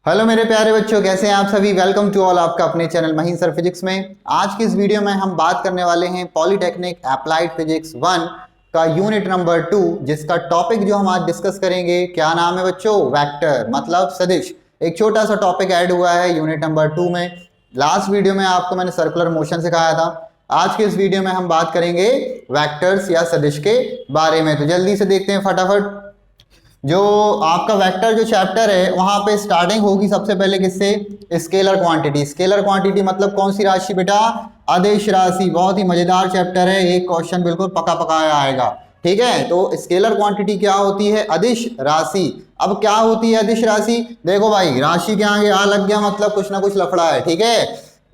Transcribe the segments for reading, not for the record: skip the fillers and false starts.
Hello मेरे प्यारे बच्चों, कैसे हैं आप सभी। वेलकम टू ऑल आपका अपने चैनल महीन सर फिजिक्स में। आज की इस वीडियो में हम बात करने वाले हैं पॉलीटेक्निक अप्लाइड फिजिक्स 1 का यूनिट नंबर 2, जिसका टॉपिक जो हम आज डिस्कस करेंगे क्या नाम है बच्चों, वेक्टर मतलब सदिश। एक छोटा सा टॉपिक ऐड हुआ है यूनिट नंबर 2 में। लास्ट वीडियो में आपको मैंने सर्कुलर मोशन सिखाया था। आज के इस वीडियो में हम बात करेंगे वेक्टर्स या सदिश के बारे में। तो जल्दी से देखते हैं फटाफट। जो आपका वेक्टर जो चैप्टर है वहां पे स्टार्टिंग होगी सबसे पहले किससे, स्केलर क्वांटिटी। स्केलर क्वांटिटी मतलब कौन सी राशि बेटा, अदिश राशि। बहुत ही मजेदार चैप्टर है, एक क्वेश्चन बिल्कुल पका पकाया आएगा। ठीक है, तो स्केलर क्वांटिटी क्या होती है, अदिश राशि। अब क्या होती है अदिश राशि, देखो भाई राशि के आगे आ लग गया मतलब कुछ ना कुछ लफड़ा है। ठीक है,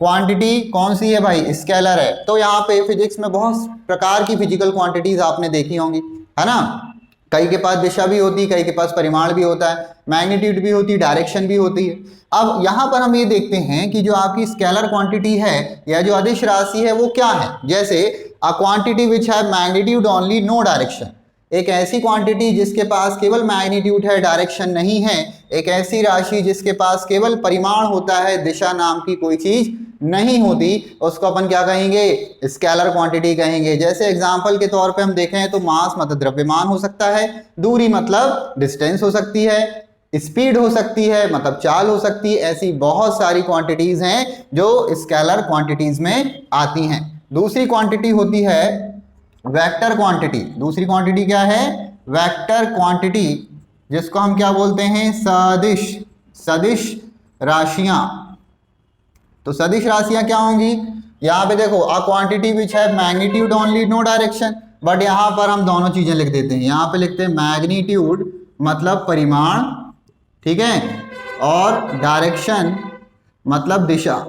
क्वांटिटी कौन सी है भाई, स्केलर है। तो यहाँ पे फिजिक्स में बहुत प्रकार की फिजिकल क्वांटिटीज आपने देखी होंगी, है ना। कई के पास दिशा भी होती है, कई के पास परिमाण भी होता है, मैग्नीट्यूड भी होती है, डायरेक्शन भी होती है। अब यहाँ पर हम ये देखते हैं कि जो आपकी स्केलर क्वांटिटी है या जो अदिश राशि है वो क्या है। जैसे a quantity which have magnitude only no direction, एक ऐसी क्वांटिटी जिसके पास केवल मैग्नीट्यूड है, डायरेक्शन नहीं है। एक ऐसी राशि जिसके पास केवल परिमाण होता है, दिशा नाम की कोई चीज नहीं होती, उसको अपन क्या कहेंगे, स्केलर क्वांटिटी कहेंगे। जैसे एग्जांपल के तौर पे हम देखें तो मास मतलब द्रव्यमान हो सकता है, दूरी मतलब डिस्टेंस हो सकती है, स्पीड हो सकती है मतलब चाल हो सकती है। ऐसी बहुत सारी क्वांटिटीज हैं जो स्केलर क्वांटिटीज में आती हैं। दूसरी क्वांटिटी होती है वेक्टर क्वांटिटी। दूसरी क्वांटिटी क्या है, वेक्टर क्वांटिटी, जिसको हम क्या बोलते हैं, सदिश। सदिश राशियां। तो सदिश राशियां क्या होंगी, यहाँ पे देखो अ क्वांटिटी विच है magnitude only no direction, but यहाँ पर हम दोनों चीजें लिख देते हैं। यहाँ पे लिखते हैं मैग्नीट्यूड मतलब परिमाण, ठीक है, और डायरेक्शन मतलब दिशा।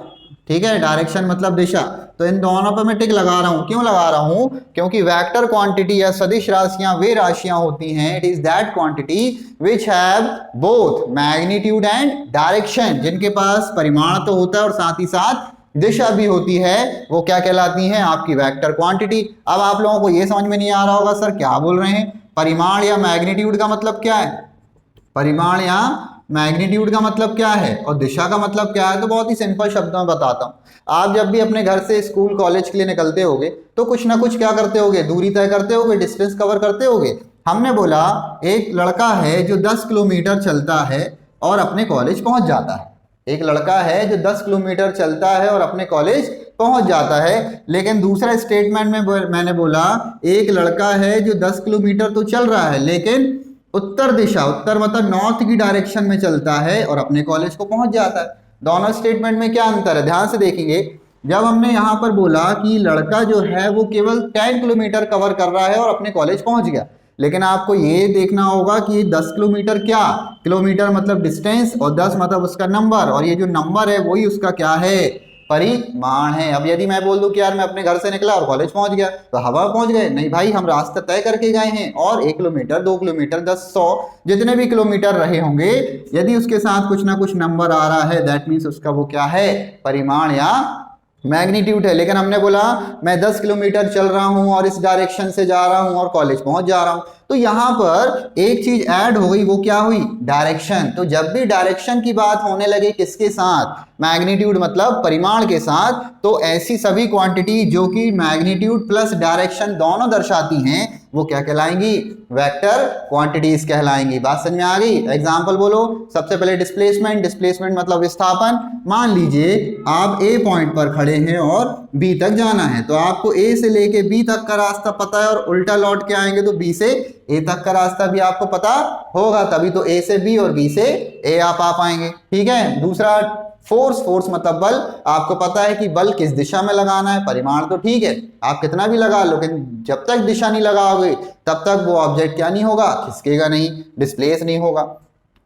ठीक है, डायरेक्शन मतलब दिशा। तो इन दोनों पर मैं टिक लगा रहा हूं। क्यों लगा रहा हूं, क्योंकि वेक्टर क्वांटिटी या सदिश राशियां वे राशियां होती हैं, it is that quantity which have both magnitude and direction, जिनके पास परिमाण तो होता है और साथ ही साथ दिशा भी होती है, वो क्या कहलाती हैं, आपकी वेक्टर क्वांटिटी। अब आप लोगों को ये समझ में नहीं आ रहा होगा सर क्या बोल रहे हैं, परिमाण या मैग्नीट्यूड का मतलब क्या है, परिमाण या मैग्नीट्यूड का मतलब क्या है और दिशा का मतलब क्या है। तो बहुत ही सिंपल शब्दों में बताता हूं। आप जब भी अपने घर से स्कूल कॉलेज के लिए निकलते होगे तो कुछ ना कुछ क्या करते होगे, दूरी तय करते होगे, डिस्टेंस कवर करते होगे। हमने बोला एक लड़का है जो 10 किलोमीटर चलता है और अपने कॉलेज पहुंच जाता है। एक लड़का है जो 10 किलोमीटर चलता है और अपने कॉलेज पहुंच जाता है। लेकिन दूसरा स्टेटमेंट में मैंने बोला एक लड़का है जो 10 किलोमीटर तो चल रहा है लेकिन उत्तर दिशा, उत्तर मतलब नॉर्थ की डायरेक्शन में चलता है और अपने कॉलेज को पहुंच जाता है। दोनों स्टेटमेंट में क्या अंतर है, ध्यान से देखेंगे। जब हमने यहां पर बोला कि लड़का जो है वो केवल 10 किलोमीटर कवर कर रहा है और अपने कॉलेज पहुंच गया, लेकिन आपको ये देखना होगा कि 10 किलोमीटर क्या, किलोमीटर मतलब डिस्टेंस और 10 मतलब उसका नंबर, और ये जो नंबर है वही उसका क्या है, परिमाण है। अब यदि मैं बोल दूं कि यार मैं अपने घर से निकला और कॉलेज पहुंच गया, तो हवा पहुंच गए, नहीं भाई, हम रास्ता तय करके गए हैं और 1 किलोमीटर 2 किलोमीटर 10 100 जितने भी किलोमीटर रहे होंगे, यदि उसके साथ कुछ ना कुछ नंबर आ रहा है, दैट मीन्स उसका वो क्या है, परिमाण या मैग्नीट्यूड है। लेकिन हमने बोला मैं 10 किलोमीटर चल रहा हूं और इस डायरेक्शन से जा रहा हूं और कॉलेज पहुंच जा रहा हूं, तो यहां पर एक चीज ऐड हो गई, वो क्या हुई, डायरेक्शन। तो जब भी डायरेक्शन की बात होने लगे किसके साथ, मैग्नीट्यूड मतलब परिमाण के साथ, तो ऐसी सभी क्वांटिटी जो कि मैग्नीट्यूड प्लस डायरेक्शन दोनों दर्शाती हैं वो क्या कहलाएंगी, वेक्टर क्वांटिटीज कहलाएंगी। बात समझ में आ गई। एग्जांपल बोलो। सबसे पहले डिस्प्लेसमेंट। डिस्प्लेसमेंट मतलब विस्थापन। मान लीजिए आप ए पॉइंट पर खड़े हैं और बी तक जाना है, तो आपको ए से लेके बी तक का रास्ता पता है और उल्टा लौट के आएंगे तो बी से ए तक का रास्ता भी आपको पता होगा, तभी तो ए से बी और बी से ए आप आ पाएंगे। ठीक है। दूसरा फोर्स। फोर्स मतलब बल। आपको पता है कि बल किस दिशा में लगाना है, परिमाण तो ठीक है आप कितना भी लगा लो, लेकिन जब तक दिशा नहीं लगाओगे तब तक वो ऑब्जेक्ट क्या नहीं होगा, खिसकेगा नहीं, डिस्प्लेस नहीं होगा।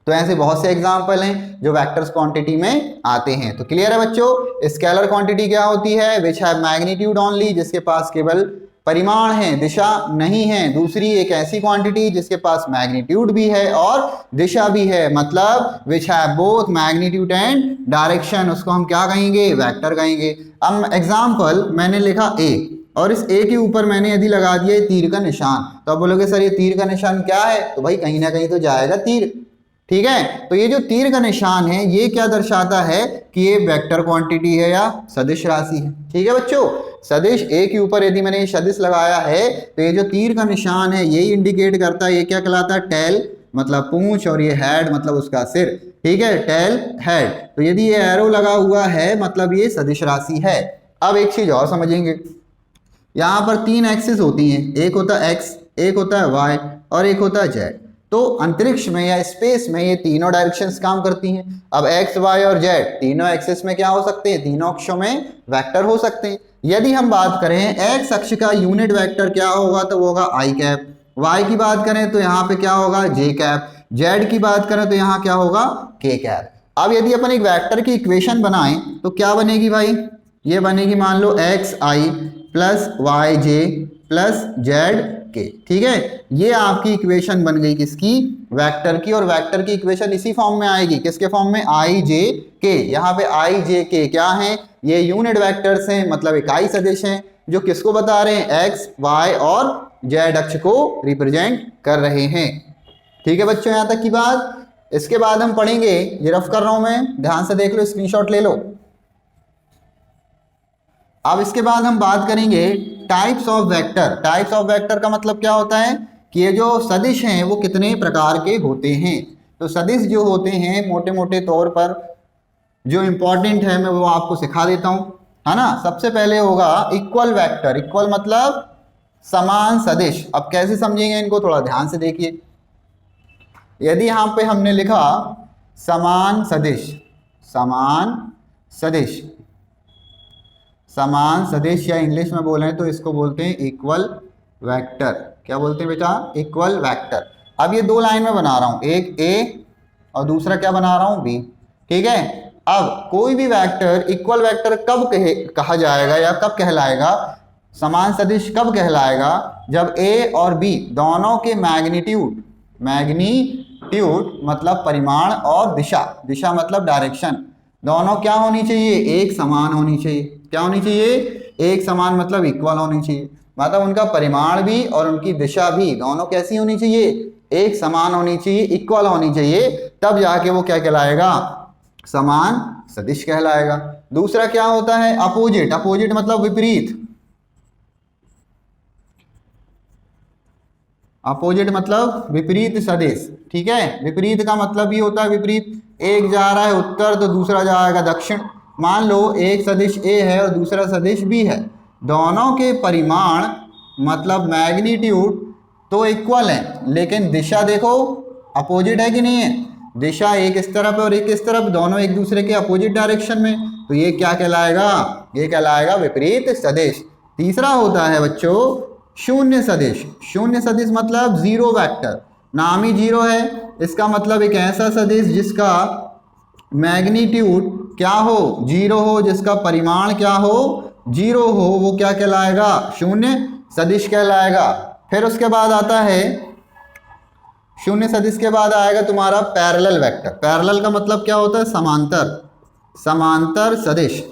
तो ऐसे बहुत से एग्जाम्पल हैं जो वेक्टर्स क्वांटिटी में आते हैं। तो क्लियर है बच्चों। स्केलर क्वांटिटी क्या होती है, विच हैव मैग्नीट्यूड ओनली, जिसके पास केवल परिमाण है, दिशा नहीं है। दूसरी एक ऐसी क्वांटिटी जिसके पास मैग्नीट्यूड भी है और दिशा भी है, मतलब which have both magnitude and direction, उसको हम क्या कहेंगे, वेक्टर कहेंगे। अब एग्जाम्पल मैंने लिखा ए और इस ए के ऊपर मैंने यदि लगा दिया तीर का निशान, तो आप बोलोगे सर ये तीर का निशान क्या है, तो भाई कहीं ना कहीं तो जाएगा तीर, ठीक है। तो ये जो तीर का निशान है ये क्या दर्शाता है कि ये वेक्टर क्वांटिटी है या सदिश राशि है। ठीक है बच्चों, सदिश ए के ऊपर यदि मैंने सदिश लगाया है तो ये जो तीर का निशान है यही इंडिकेट करता है ये क्या कहलाता है, टेल मतलब पूंछ, और ये हेड मतलब उसका सिर। ठीक है, टेल हेड। तो यदि ये एरो लगा हुआ है मतलब ये सदिश राशि है। अब एक चीज और समझेंगे, यहाँ पर 3 एक्सिस होती हैं, एक होता है एक्स, एक होता है वाई और एक होता है जेड। तो अंतरिक्ष में या स्पेस में ये तीनों डायरेक्शंस काम करती हैं। अब एक्स वाई और जेड तीनों एक्सिस में क्या हो सकते हैं, तीनों अक्षों में वेक्टर हो सकते हैं। यदि हम बात करें एक्स अक्ष का यूनिट वेक्टर क्या होगा तो वो होगा आई कैप, वाई की बात करें तो यहाँ पे क्या होगा जे कैप, जेड की बात करें तो यहाँ क्या होगा के कैप। अब यदि अपन एक वेक्टर की इक्वेशन बनाएं तो क्या बनेगी भाई, ये बनेगी मान लो एक्स आई प्लस वाई जे प्लस जेड के। ठीक है, ये आपकी इक्वेशन बन गई किसकी, वेक्टर की। और वेक्टर की इक्वेशन इसी फॉर्म में आएगी, किसके फॉर्म में, आई जे के। यहाँ पे आई जे के क्या है, ये यूनिट वेक्टर्स हैं, मतलब इकाई सदिश हैं जो किसको बता रहे हैं, एक्स वाई और जेड अक्ष को रिप्रेजेंट कर रहे हैं। ठीक है बच्चों, यहां तक की बात। इसके बाद हम पढ़ेंगे, ये रफ कर रहा हूं मैं, ध्यान से देख लो, स्क्रीनशॉट ले लो। अब इसके बाद हम बात करेंगे types of vector. Types of vector का मतलब क्या होता है कि ये जो सदिश हैं वो कितने प्रकार के होते हैं। तो सदिश जो होते हैं मोटे मोटे तौर पर जो इंपॉर्टेंट है मैं वो आपको सिखा देता हूं, है ना। सबसे पहले होगा इक्वल वेक्टर। इक्वल मतलब समान सदिश। अब कैसे समझेंगे इनको, थोड़ा ध्यान से देखिए। यदि यहाँ पे हमने लिखा समान सदिश, समान सदिश, समान सदिश या इंग्लिश में बोले तो इसको बोलते हैं इक्वल वेक्टर। क्या बोलते हैं बेटा, इक्वल वेक्टर। अब ये 2 लाइन में बना रहा हूं, एक ए और दूसरा क्या बना रहा हूं, बी। ठीक है, अब कोई भी वेक्टर इक्वल वेक्टर कब कहा जाएगा या कब कहलाएगा, समान सदिश कब कहलाएगा, जब ए और बी दोनों के मैग्नीट्यूड, मैग्नीट्यूड मतलब परिमाण और दिशा, दिशा मतलब डायरेक्शन, दोनों क्या होनी चाहिए, एक समान होनी चाहिए। क्या होनी चाहिए, एक समान मतलब इक्वल होनी चाहिए। मतलब उनका परिमाण भी और उनकी दिशा भी दोनों कैसी होनी चाहिए, एक समान होनी चाहिए, इक्वल होनी चाहिए। तब जाके वो क्या कहलाएगा, समान सदिश कहलाएगा। दूसरा क्या होता है, अपोजिट। अपोजिट मतलब विपरीत। अपोजिट मतलब विपरीत सदिश। ठीक है, विपरीत का मतलब ये होता है विपरीत, एक जा रहा है उत्तर तो दूसरा जाएगा दक्षिण। मान लो एक सदिश ए है और दूसरा सदिश बी है, दोनों के परिमाण मतलब मैग्नीट्यूड तो इक्वल है, लेकिन दिशा देखो अपोजिट है कि नहीं है, दिशा एक इस तरफ है और एक इस तरफ, दोनों एक दूसरे के अपोजिट डायरेक्शन में। तो ये क्या कहलाएगा, ये कहलाएगा विपरीत सदिश। तीसरा होता है बच्चों शून्य सदिश। शून्य सदिश मतलब जीरो वेक्टर, नाम ही जीरो है, इसका मतलब एक ऐसा सदिश जिसका मैग्नीट्यूड क्या हो, जीरो हो, जिसका परिमाण क्या हो, जीरो हो, वो क्या कहलाएगा, शून्य सदिश कहलाएगा। फिर उसके बाद आता है शून्य सदिश के बाद आएगा तुम्हारा पैरेलल वेक्टर। पैरेलल का मतलब क्या होता है, समांतर, समांतर सदिश,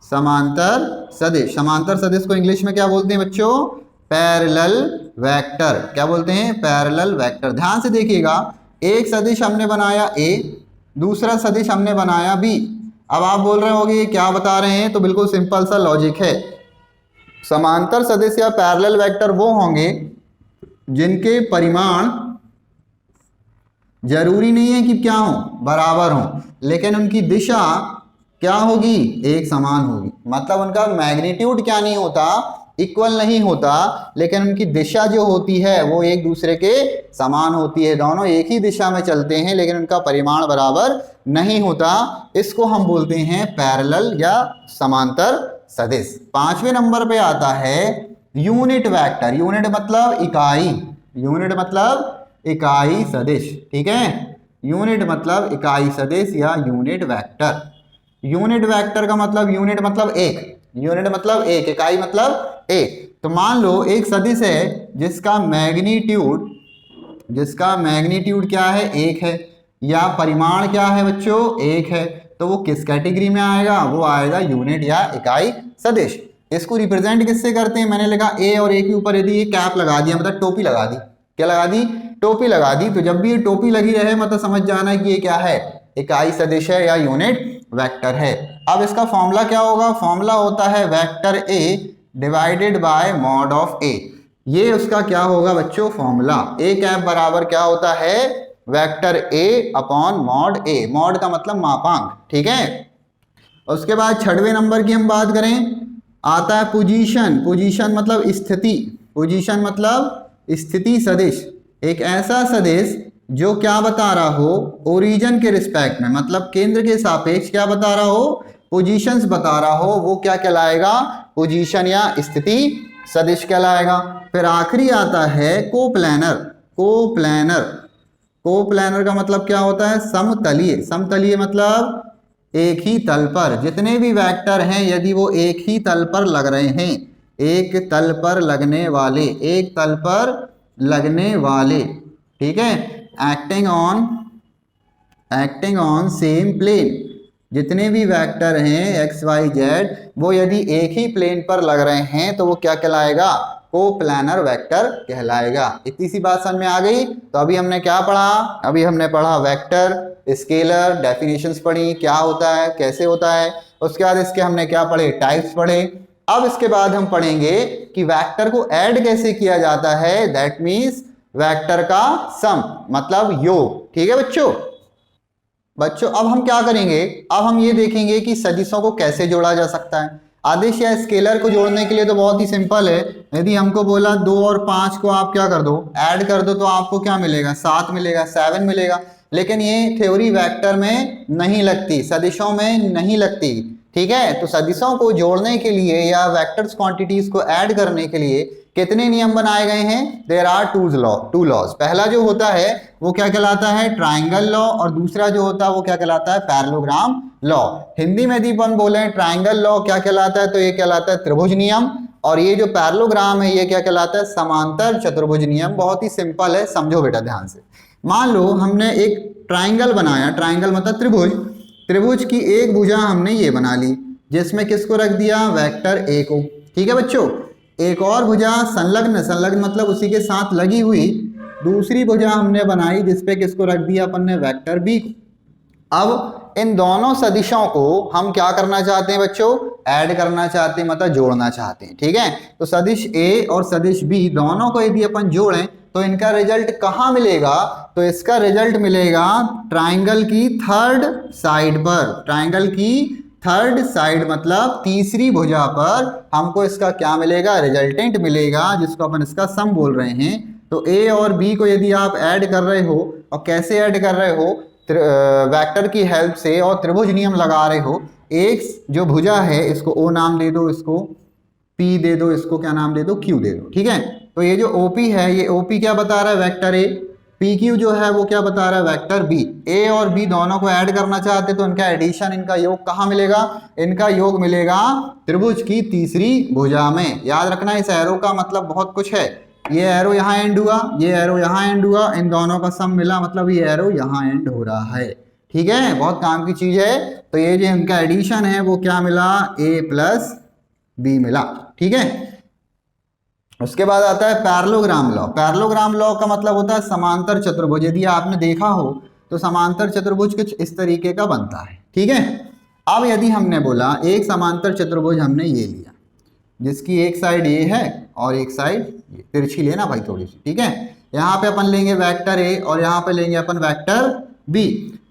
समांतर सदिश। समांतर सदिश को इंग्लिश में क्या बोलते हैं बच्चों, पैरेलल वेक्टर। क्या बोलते हैं, पैरेलल वेक्टर। ध्यान से देखिएगा, एक सदिश हमने बनाया ए, दूसरा सदिश हमने बनाया बी। अब आप बोल रहे होंगे ये क्या बता रहे हैं, तो बिल्कुल सिंपल सा लॉजिक है। समांतर सदिश या पैरेलल वेक्टर वो होंगे जिनके परिमाण जरूरी नहीं है कि क्या हो, बराबर हो, लेकिन उनकी दिशा क्या होगी, एक समान होगी। मतलब उनका मैग्नीट्यूड क्या नहीं होता, इक्वल नहीं होता, लेकिन उनकी दिशा जो होती है वो एक दूसरे के समान होती है। दोनों एक ही दिशा में चलते हैं लेकिन उनका परिमाण बराबर नहीं होता। इसको हम बोलते हैं पैरेलल या समांतर सदिश। 5वें नंबर पे आता है यूनिट वेक्टर। यूनिट मतलब इकाई, यूनिट मतलब इकाई सदिश। ठीक है, यूनिट मतलब इकाई सदिश या यूनिट वेक्टर। यूनिट वेक्टर का मतलब, यूनिट मतलब एक, यूनिट मतलब एक, इकाई मतलब एक। तो मान लो एक सदिश है जिसका मैग्नीट्यूड, जिसका मैग्नीट्यूड क्या है, एक है, या परिमाण क्या है बच्चों, एक है, तो वो किस कैटेगरी में आएगा, वो आएगा यूनिट या इकाई सदिश। इसको रिप्रेजेंट किससे करते हैं, मैंने लिखा ए और ए के ऊपर यदि ये कैप लगा दिया, मतलब टोपी लगा दी, क्या लगा दी, टोपी लगा दी। तो जब भी ये टोपी लगी रहे मतलब समझ जाना कि ये क्या है, इकाई सदिश है या यूनिट वेक्टर है। अब इसका फॉर्मूला क्या होगा, फॉर्मूला होता है vector A divided by mod of A. ये उसका क्या होगा बच्चों, फॉर्मूला। ए कैप बराबर क्या होता है, वेक्टर ए अपॉन मॉड ए। मॉड का मतलब मापांक, ठीक है। उसके बाद 6वें नंबर की हम बात करें, आता है पोजीशन। पोजीशन मतलब स्थिति, पोजीशन मतलब स्थिति सदिश। एक ऐसा सदिश जो क्या बता रहा हो, ओरिजिन के रिस्पेक्ट में, मतलब केंद्र के सापेक्ष क्या बता रहा हो, पोजीशंस बता रहा हो, वो क्या कहलाएगा, पोजीशन या स्थिति सदिश कहलाएगा। फिर आखिरी आता है कोप्लैनर। कोप्लैनर, कोप्लैनर का मतलब क्या होता है, समतलीय। समतलीय मतलब एक ही तल पर, जितने भी वेक्टर हैं यदि वो एक ही तल पर लग रहे हैं, एक तल पर लगने वाले, एक तल पर लगने वाले, ठीक है, एक्टिंग ऑन सेम प्लेन। जितने भी वेक्टर हैं एक्स वाई जेड वो यदि एक ही प्लेन पर लग रहे हैं तो वो क्या कहलाएगा, कोप्लैनर वेक्टर कहलाएगा। इतनी सी बात समझ में आ गई। तो अभी हमने क्या पढ़ा, अभी हमने पढ़ा वेक्टर, स्केलर, डेफिनेशंस पढ़ी, क्या होता है कैसे होता है। उसके बाद इसके हमने क्या पढ़े, टाइप्स पढ़े। अब इसके बाद हम पढ़ेंगे कि वेक्टर को ऐड कैसे किया जाता है, दैट मीन्स वेक्टर का सम मतलब योग, ठीक है बच्चों। अब हम क्या करेंगे, अब हम ये देखेंगे कि सदिशों को कैसे जोड़ा जा सकता है। आदेश या स्केलर को जोड़ने के लिए तो बहुत ही सिंपल है। यदि हमको बोला 2 और 5 को आप क्या कर दो, ऐड कर दो, तो आपको क्या मिलेगा, 7 मिलेगा, 7 मिलेगा। लेकिन ये थ्योरी वेक्टर में नहीं लगती, सदिशों में नहीं लगती, ठीक है। तो सदिशों को जोड़ने के लिए या वेक्टर्स क्वांटिटीज को ऐड करने के लिए कितने नियम बनाए गए हैं, देयर आर टू लॉज। पहला जो होता है वो क्या कहलाता है, ट्राइंगल लॉ, और दूसरा जो होता है वो क्या कहलाता है, पैरेललोग्राम लॉ। हिंदी में यदि अपन बोले ट्राइंगल लॉ क्या कहलाता है, तो ये कहलाता है त्रिभुज नियम, और ये जो पैरेललोग्राम है ये क्या कहलाता है, समांतर चतुर्भुज नियम। बहुत ही सिंपल है, समझो बेटा ध्यान से। मान लो हमने एक ट्राइंगल बनाया, ट्राइंगल मतलब त्रिभुज, त्रिभुज की एक भुजा हमने ये बना ली, जिसमें किसको रख दिया, वेक्टर ए को, ठीक है बच्चों। एक और भुजा संलग्न, संलग्न मतलब उसी के साथ लगी हुई दूसरी भुजा हमने बनाई, जिसपे किसको रख दिया अपन ने, वेक्टर बी को। अब इन दोनों सदिशों को हम क्या करना चाहते हैं बच्चों, ऐड करना चाहते हैं, मतलब जोड़ना चाहते हैं, ठीक है। तो सदिश ए और सदिश बी दोनों को यदि अपन जोड़ें तो इनका रिजल्ट कहाँ मिलेगा, तो इसका रिजल्ट मिलेगा ट्राइंगल की थर्ड साइड पर। ट्राइंगल की थर्ड साइड मतलब तीसरी भुजा पर हमको इसका क्या मिलेगा, रिजल्टेंट मिलेगा, जिसको अपन इसका सम बोल रहे हैं। तो ए और बी को यदि आप ऐड कर रहे हो, और कैसे ऐड कर रहे हो, वेक्टर की हेल्प से और त्रिभुज नियम लगा रहे हो। एक जो भुजा है इसको ओ नाम दे दो, इसको पी दे दो, इसको क्या नाम दे दो, क्यू दे दो, ठीक है। तो ये जो ओपी है, ये ओपी क्या बता रहा है, वेक्टर ए। पी क्यू जो है वो क्या बता रहा है, वेक्टर बी। ए और बी दोनों को ऐड करना चाहते तो इनका एडिशन, इनका योग कहाँ मिलेगा, इनका योग मिलेगा त्रिभुज की तीसरी भुजा में। याद रखना इस एरो का मतलब बहुत कुछ है। ये एरो यहाँ एंड हुआ, ये एरो यहाँ एंड हुआ, इन दोनों का सम मिला, मतलब ये एरो यहाँ एंड हो रहा है, ठीक है। बहुत काम की चीज है। तो ये जो इनका एडिशन है वो क्या मिला, ए प्लस बी मिला, ठीक है। उसके बाद आता है पैरेललोग्राम लॉ। पैरेललोग्राम लॉ का मतलब होता है समांतर चतुर्भुज। यदि आपने देखा हो तो समांतर चतुर्भुज कुछ इस तरीके का बनता है, ठीक है। अब यदि हमने बोला एक समांतर चतुर्भुज हमने ये लिया, जिसकी एक साइड ये है और एक साइड ये, तिरछी लेना भाई थोड़ी सी, ठीक है। यहाँ पे अपन लेंगे वेक्टर ए और यहाँ पे लेंगे अपन वेक्टर बी।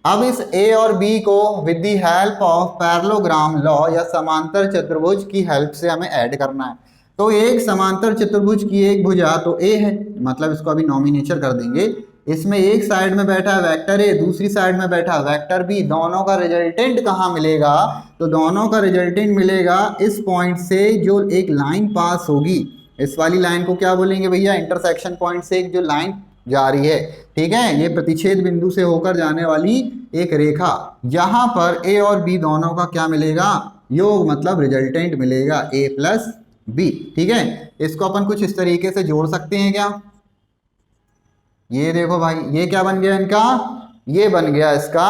अब इस ए और बी को with the help of parallelogram law या समांतर चतुर्भुज की हेल्प से हमें ऐड करना है। तो एक समांतर चतुर्भुज की एक भुजा तो ए है, मतलब इसको अभी नॉमिनेचर कर देंगे। इसमें एक साइड में बैठा है वेक्टर ए, दूसरी साइड में बैठा है वेक्टर बी। दोनों का रिजल्टेंट कहाँ मिलेगा, तो दोनों का रिजल्टेंट मिलेगा इस पॉइंट से जो एक लाइन पास होगी। इस वाली लाइन को क्या बोलेंगे भैया, इंटरसेक्शन पॉइंट से एक जो लाइन जा रही है, ठीक है, ये प्रतिच्छेद बिंदु से होकर जाने वाली एक रेखा। यहाँ पर ए और बी दोनों का क्या मिलेगा, योग मतलब रिजल्टेंट मिलेगा ए प्लस बी, ठीक है। इसको अपन कुछ इस तरीके से जोड़ सकते हैं क्या, ये देखो भाई, ये क्या बन गया इनका, ये बन गया इसका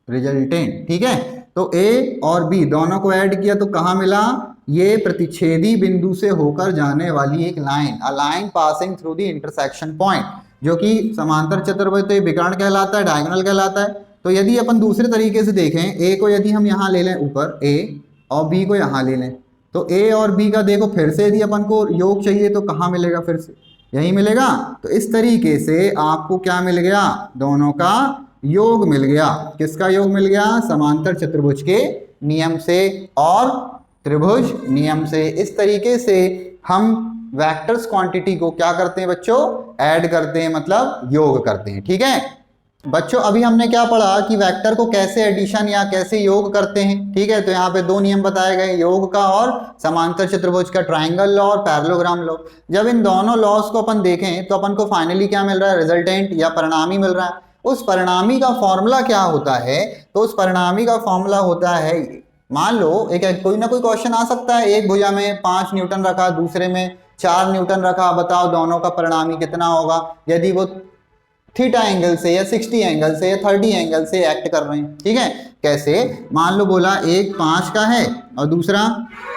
रिजल्टेंट, ठीक है। तो ए और बी दोनों को ऐड किया तो कहाँ मिला, ये प्रतिच्छेदी बिंदु से होकर जाने वाली एक line, a line passing through the intersection point, जो कि समांतर चतुर्भुज तो ये विकर्ण कहलाता है, डायगोनल कहलाता है। तो यदि अपन दूसरे तरीके से देखें, ए को यदि हम यहाँ ले लें ऊपर ए और बी को यहाँ ले लें, तो ए और बी का देखो फिर से यदि अपन को योग चाहिए तो कहाँ मिलेगा, फिर से यही मिलेगा। तो इस तरीके से आपको क्या मिल गया, दोनों का योग मिल गया। किसका योग मिल गया, समांतर चतुर्भुज के नियम से और त्रिभुज नियम से। इस तरीके से हम वेक्टर्स क्वांटिटी को क्या करते हैं बच्चों, ऐड करते हैं, मतलब योग करते हैं। ठीक है बच्चों, अभी हमने क्या पढ़ा कि वेक्टर को कैसे एडिशन या कैसे योग करते हैं। ठीक है, तो यहाँ पे दो नियम बताए गए, योग का और समांतर चतुर्भुज का, ट्रायंगल लॉ और पैरेललोग्राम लॉ। जब इन दोनों लॉस को अपन देखें तो अपन को फाइनली क्या मिल रहा है, रिजल्टेंट या परिणामी मिल रहा है। उस परिणामी का फॉर्मूला क्या होता है, तो उस परिणामी का फॉर्मूला होता है, मान लो एक कोई ना कोई क्वेश्चन आ सकता है, एक भुजा में 5 न्यूटन रखा, दूसरे में 4 न्यूटन रखा, बताओ दोनों का परिणामी कितना होगा। यदि वो थीटा एंगल से या 60 एंगल से या 30 एंगल से एक्ट कर रहे हैं। ठीक है, कैसे, मान लो बोला एक 5 का है और दूसरा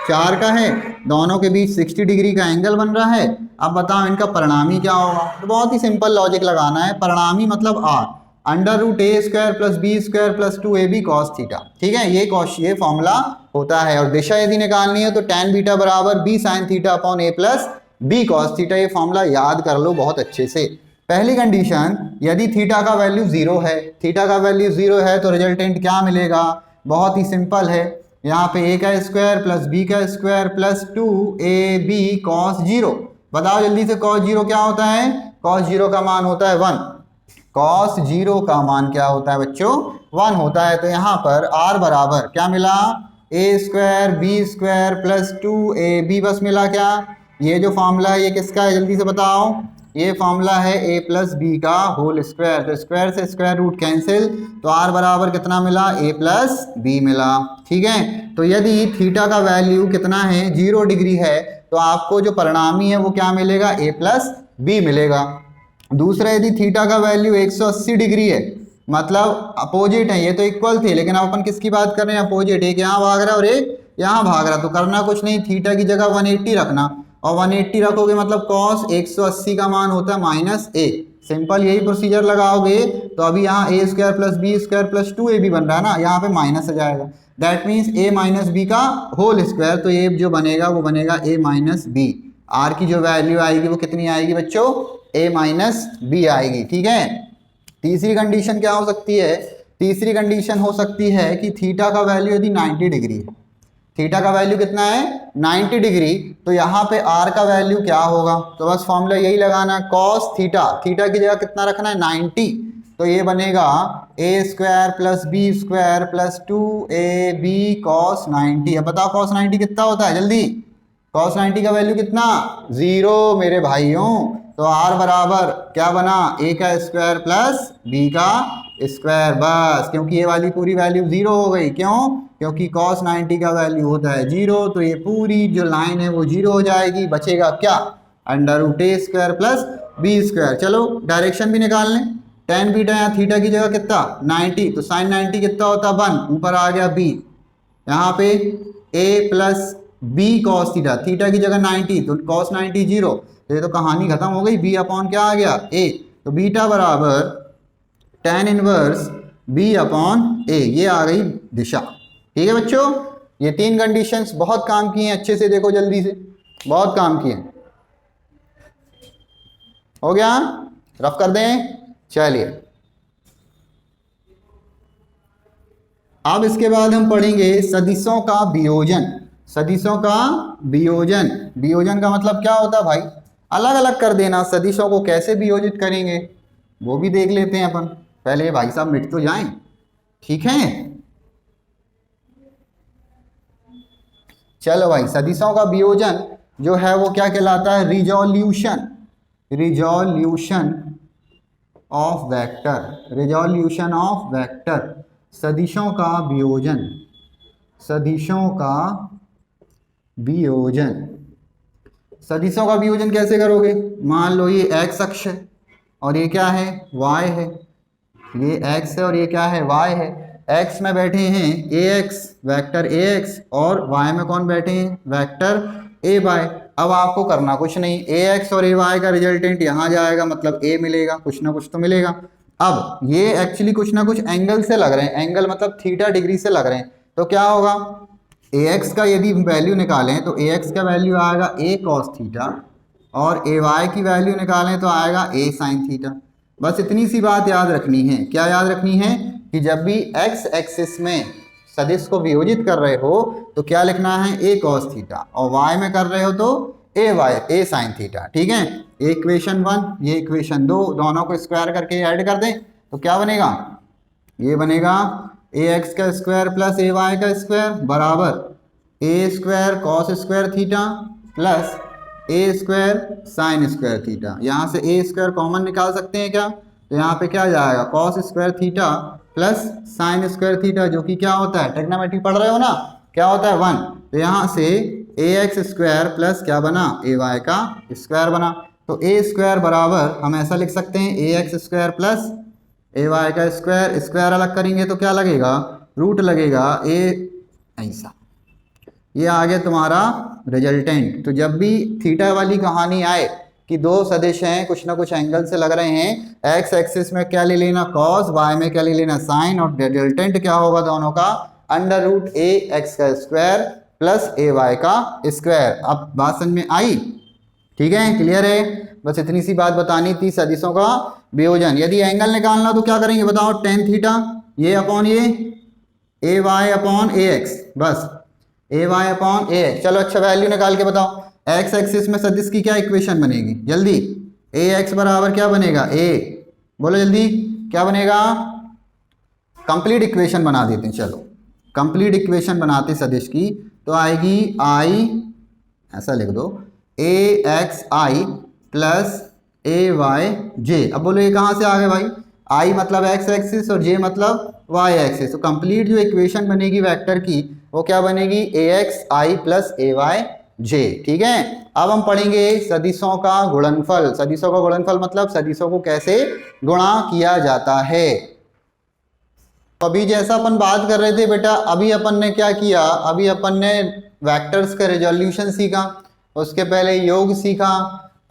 4 का है, दोनों के बीच 60 डिग्री का एंगल बन रहा है। अब बताओ इनका परिणामी क्या होगा। तो बहुत ही सिंपल लॉजिक लगाना है, परिणामी मतलब R under root A square plus B square plus 2ab cos theta. ठीक है, ये फॉर्मूला होता है। और दिशा यदि निकालनी है तो tan बीटा बराबर b sin theta upon a plus b cos theta. ये फॉर्मूला याद कर लो बहुत अच्छे से। पहली कंडीशन, यदि थीटा का वैल्यू 0 है, थीटा का वैल्यू 0 है तो रिजल्टेंट क्या मिलेगा, बहुत ही सिंपल है, यहाँ पे a का स्क्वायर प्लस b का स्क्वायर प्लस 2ab cos 0। बताओ जल्दी से cos 0 क्या होता है, cos 0 का मान होता है 1। cos 0 का मान क्या होता है बच्चों, 1 होता है। तो यहाँ पर r बराबर क्या मिला, a square B square plus 2ab बस मिला क्या। ये जो फॉर्मूला है ये किसका है, जल्दी से बताओ। ये फॉर्मूला है a प्लस बी का होल स्क्वायर। तो स्क्वायर से स्क्वायर रूट कैंसिल, तो r बराबर कितना मिला, a प्लस बी मिला। ठीक है, तो यदि थीटा का वैल्यू कितना है, 0 डिग्री है, तो आपको जो परिणामी है वो क्या मिलेगा, a प्लस बी मिलेगा। दूसरा, यदि थीटा का वैल्यू 180 डिग्री है, मतलब अपोजिट है, ये तो इक्वल थे लेकिन अब अपन किसकी बात कर रहे हैं, अपोजिट। एक यहाँ भाग रहा है और एक यहाँ भाग रहा है, तो करना कुछ नहीं, थीटा की जगह 180 रखना, और 180 रखोगे मतलब cos 180 का मान होता है माइनस a। सिंपल यही प्रोसीजर लगाओगे तो अभी यहाँ a square plus B square plus 2ab बन रहा है ना, यहाँ पे माइनस आ जाएगा, that means a minus B का होल स्क्वायर। तो ये जो बनेगा वो बनेगा a माइनस बी। आर की जो वैल्यू आएगी वो कितनी आएगी बच्चों, a माइनस बी आएगी। ठीक है, तीसरी कंडीशन क्या हो सकती है, तीसरी कंडीशन हो सकती है कि थीटा का वैल्यू यदि 90 डिग्री है, थीटा का वैल्यू कितना है 90 डिग्री, तो यहाँ पे r का वैल्यू क्या होगा, तो बस फॉर्मूला यही लगाना है, cos थीटा, थीटा की जगह कितना रखना है 90, तो ये बनेगा a square plus B square plus 2ab cos 90। अब बताओ cos 90 कितना होता है, जल्दी, cos 90 का वैल्यू कितना, 0 मेरे भाइयों। तो r बराबर क्या बना, a का स्क्वायर प्लस b का स्क्वायर, बस, क्योंकि ये वाली पूरी वैल्यू 0 हो गई। क्यों, क्योंकि cos 90 का वैल्यू होता है 0, तो ये पूरी जो लाइन है वो 0 हो जाएगी। बचेगा क्या, under root a square plus b square. चलो डायरेक्शन भी निकाल लें, tan बीटा यहाँ थीटा की जगह कितना 90, तो sin 90 कितना होता है 1, ऊपर आ गया b, यहाँ पे a plus b cos theta, theta की जगह 90, तो cos 90 0, तो ये तो कहानी खत्म हो गई, b अपॉन क्या आ गया a। तो बीटा बराबर tan inverse b upon a, ये आ गई दिशा। ठीक है बच्चों, ये तीन कंडीशंस बहुत काम की हैं, अच्छे से देखो जल्दी से, बहुत काम की हैं। हो गया, रफ कर दें। चलिए अब इसके बाद हम पढ़ेंगे सदिशों का वियोजन। सदिशों का वियोजन, वियोजन का मतलब क्या होता है भाई, अलग अलग कर देना। सदिशों को कैसे वियोजित करेंगे वो भी देख लेते हैं अपन, पहले भाई साहब मिट तो जाएं। ठीक है, चलो भाई, सदिशों का वियोजन जो है वो क्या कहलाता है, resolution, resolution of vector, resolution of vector. सदिशों का वियोजन, सदिशों का वियोजन। सदिशों का वियोजन कैसे करोगे, मान लो ये x अक्ष है और ये क्या है y है, ये x है और ये क्या है y है। x में बैठे हैं ax वेक्टर ax और y में कौन बैठे हैं वेक्टर ay। अब आपको करना कुछ नहीं, ax और ay का रिजल्टेंट यहाँ जाएगा, मतलब a मिलेगा, कुछ ना कुछ तो मिलेगा। अब ये एक्चुअली कुछ ना कुछ एंगल से लग रहे हैं, एंगल मतलब थीटा डिग्री से लग रहे हैं, तो क्या होगा ax का यदि वैल्यू निकालें तो ax का वैल्यू आएगा a cos थीटा और ay की वैल्यू निकालें तो आएगा a sin थीटा। बस इतनी सी बात याद रखनी है। क्या याद रखनी है कि जब भी x एक्सिस में सदिश को वियोजित कर रहे हो तो क्या लिखना है a cos थीटा और y में कर रहे हो तो a sin थीटा। ठीक है, इक्वेशन 1 ये इक्वेशन 2, दोनों को स्क्वायर करके ऐड कर दें तो क्या बनेगा, ये बनेगा ax का स्क्वायर प्लस ay का स्क्वायर बराबर a square cos square theta plus a square sine square theta. यहाँ से a स्क्वायर कॉमन निकाल सकते हैं क्या, तो यहाँ पे क्या जाएगा cos square theta plus sine square theta, जो कि क्या होता है ट्रिग्नोमेट्री पढ़ रहे हो ना, क्या होता है 1। तो यहाँ से ax स्क्वायर प्लस क्या बना ay का स्क्वायर बना, तो a स्क्वायर बराबर हम ऐसा लिख सकते हैं ax स्क्वायर प्लस ay का स्क्वायर, स्क्वायर अलग करेंगे तो क्या लगेगा रूट लगेगा a, ऐसा। ये आ गया तुम्हारा रिजल्टेंट। तो जब भी थीटा वाली कहानी आए कि दो सदिश हैं कुछ ना कुछ एंगल से लग रहे हैं, एक्स एक्सिस में क्या ले लेना कॉस, वाई में क्या ले लेना साइन, और रिजल्टेंट क्या होगा दोनों का अंडर रूट ए एक्स का स्क्वायर प्लस ए वाई का स्क्वायर। अब बात समझ में आई, ठीक है, क्लियर है। बस इतनी सी बात बतानी थी सदिशों का वियोजन। यदि एंगल निकालना तो क्या करेंगे बताओ, टेन थीटा ये अपॉन ये ए वाई अपॉन ए एक्स, बस ए वाई अपॉन ए एक्स। चलो अच्छा वैल्यू निकाल के बताओ, एक्स एक्सिस में सदिश की क्या इक्वेशन बनेगी जल्दी, ए एक्स बराबर क्या बनेगा ए, बोलो जल्दी क्या बनेगा, कंप्लीट इक्वेशन बना देते हैं। चलो कंप्लीट इक्वेशन बनाते सदिश की, तो आएगी आई, ऐसा लिख दो ए एक्स आई प्लस ए वाई जे। अब बोलो ये कहाँ से आ गए भाई, आई मतलब एक्स एक्सिस और जे मतलब वाई एक्सिस, तो कंप्लीट जो इक्वेशन बनेगी वेक्टर की वो क्या बनेगी ए एक्स आई प्लस ए वाई जे। ठीक है, अब हम पढ़ेंगे सदिशों का गुणनफल। सदिशों का गुणनफल मतलब सदिशों को कैसे गुणा किया जाता है। अभी जैसा अपन बात कर रहे थे बेटा, अभी अपन ने क्या किया, अभी अपन ने वेक्टर्स का रिजोल्यूशन सीखा, उसके पहले योग सीखा।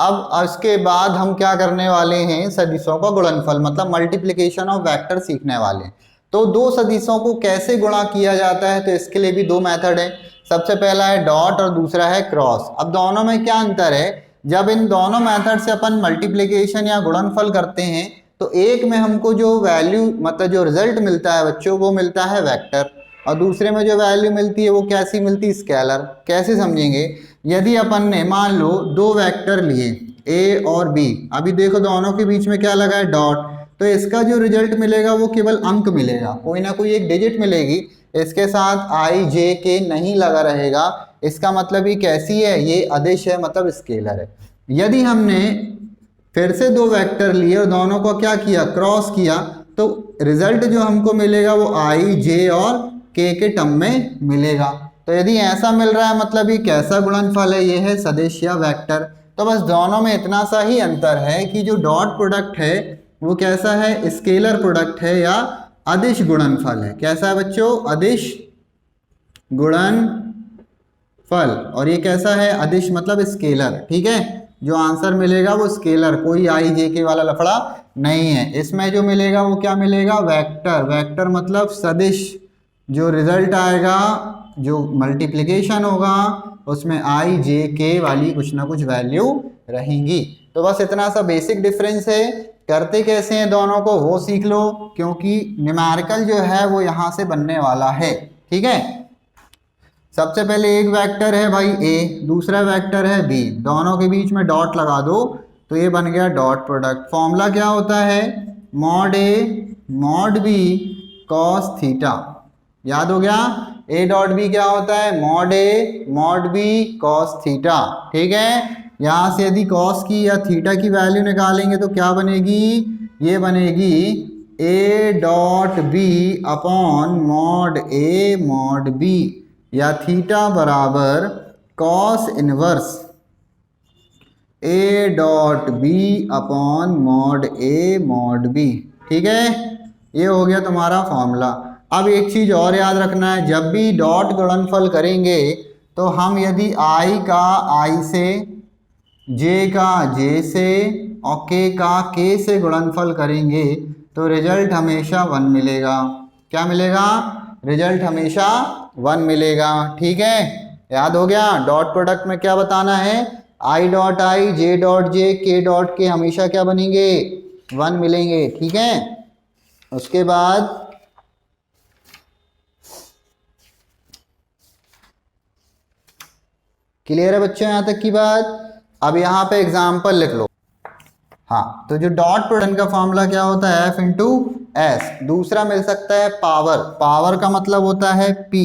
अब इसके बाद हम क्या करने वाले हैं, सदिशों का गुणनफल मतलब मल्टीप्लिकेशन ऑफ वेक्टर सीखने वाले हैं। तो दो सदिशों को कैसे गुणा किया जाता है, तो इसके लिए भी दो मेथड है। सबसे पहला है डॉट और दूसरा है क्रॉस। अब दोनों में क्या अंतर है, जब इन दोनों मेथड से अपन मल्टीप्लिकेशन या गुणनफल करते हैं तो एक में हमको जो वैल्यू मतलब जो रिजल्ट मिलता है बच्चों वो मिलता है वेक्टर, और दूसरे में जो वैल्यू मिलती है वो कैसी मिलती है स्केलर। कैसे समझेंगे, यदि अपन ने मान लो दो वेक्टर लिए a और b, अभी देखो दोनों के बीच में क्या लगा है डॉट, तो इसका जो रिजल्ट मिलेगा वो केवल अंक मिलेगा, कोई ना कोई एक डिजिट मिलेगी, इसके साथ आई जे के नहीं लगा रहेगा। इसका मतलब ये कैसी है, ये अदिश है मतलब स्केलर है। यदि हमने फिर से दो वेक्टर लिए और दोनों को क्या किया क्रॉस किया, तो रिजल्ट जो हमको मिलेगा वो आई जे और के टर्म में मिलेगा। तो यदि ऐसा मिल रहा है मतलब ये कैसा गुणनफल है, ये है सदिश या वेक्टर। तो बस दोनों में इतना सा ही अंतर है कि जो डॉट प्रोडक्ट है वो कैसा है स्केलर प्रोडक्ट है या अदिश गुणनफल है। कैसा है बच्चों, अदिश गुणनफल, और ये कैसा है अदिश मतलब स्केलर। ठीक है, जो आंसर मिलेगा वो स्केलर, कोई आई जे के वाला लफड़ा नहीं है। इसमें जो मिलेगा वो क्या मिलेगा वेक्टर, वेक्टर मतलब सदिश, जो रिजल्ट आएगा जो मल्टीप्लिकेशन होगा उसमें आई जे के वाली कुछ ना कुछ वैल्यू रहेंगी। तो बस इतना सा बेसिक डिफरेंस है। करते कैसे हैं दोनों को वो सीख लो, क्योंकि न्यूमेरिकल जो है वो यहाँ से बनने वाला है। ठीक है, सबसे पहले एक वेक्टर है भाई a, दूसरा वेक्टर है b, दोनों के बीच में डॉट लगा दो तो ये बन गया डॉट प्रोडक्ट। फॉर्मूला क्या होता है mod a mod b cos theta, याद हो गया। a डॉट b क्या होता है mod a mod b cos theta. ठीक है, यहाँ से यदि कॉस की या थीटा की वैल्यू निकालेंगे तो क्या बनेगी, ये बनेगी a dot b upon mod a mod b, या थीटा बराबर cos inverse a dot b upon mod a mod b। ठीक है, ये हो गया तुम्हारा फॉर्मूला। अब एक चीज और याद रखना है, जब भी डॉट गुणनफल करेंगे तो हम यदि i का i से, j का j से और k का k से गुणनफल करेंगे तो रिजल्ट हमेशा 1 मिलेगा। क्या मिलेगा? रिजल्ट हमेशा 1 मिलेगा। ठीक है, याद हो गया। डॉट प्रोडक्ट में क्या बताना है? i dot i, j dot j, k dot k हमेशा क्या बनेंगे? 1 मिलेंगे। ठीक है, उसके बाद क्लियर है बच्चों यहां तक की बात? अब यहां पे एग्जाम्पल लिख लो। हाँ, तो जो डॉट प्रोडक्ट का फॉर्मूला क्या होता है? F into S. दूसरा मिल सकता है पावर। पावर का मतलब होता है P,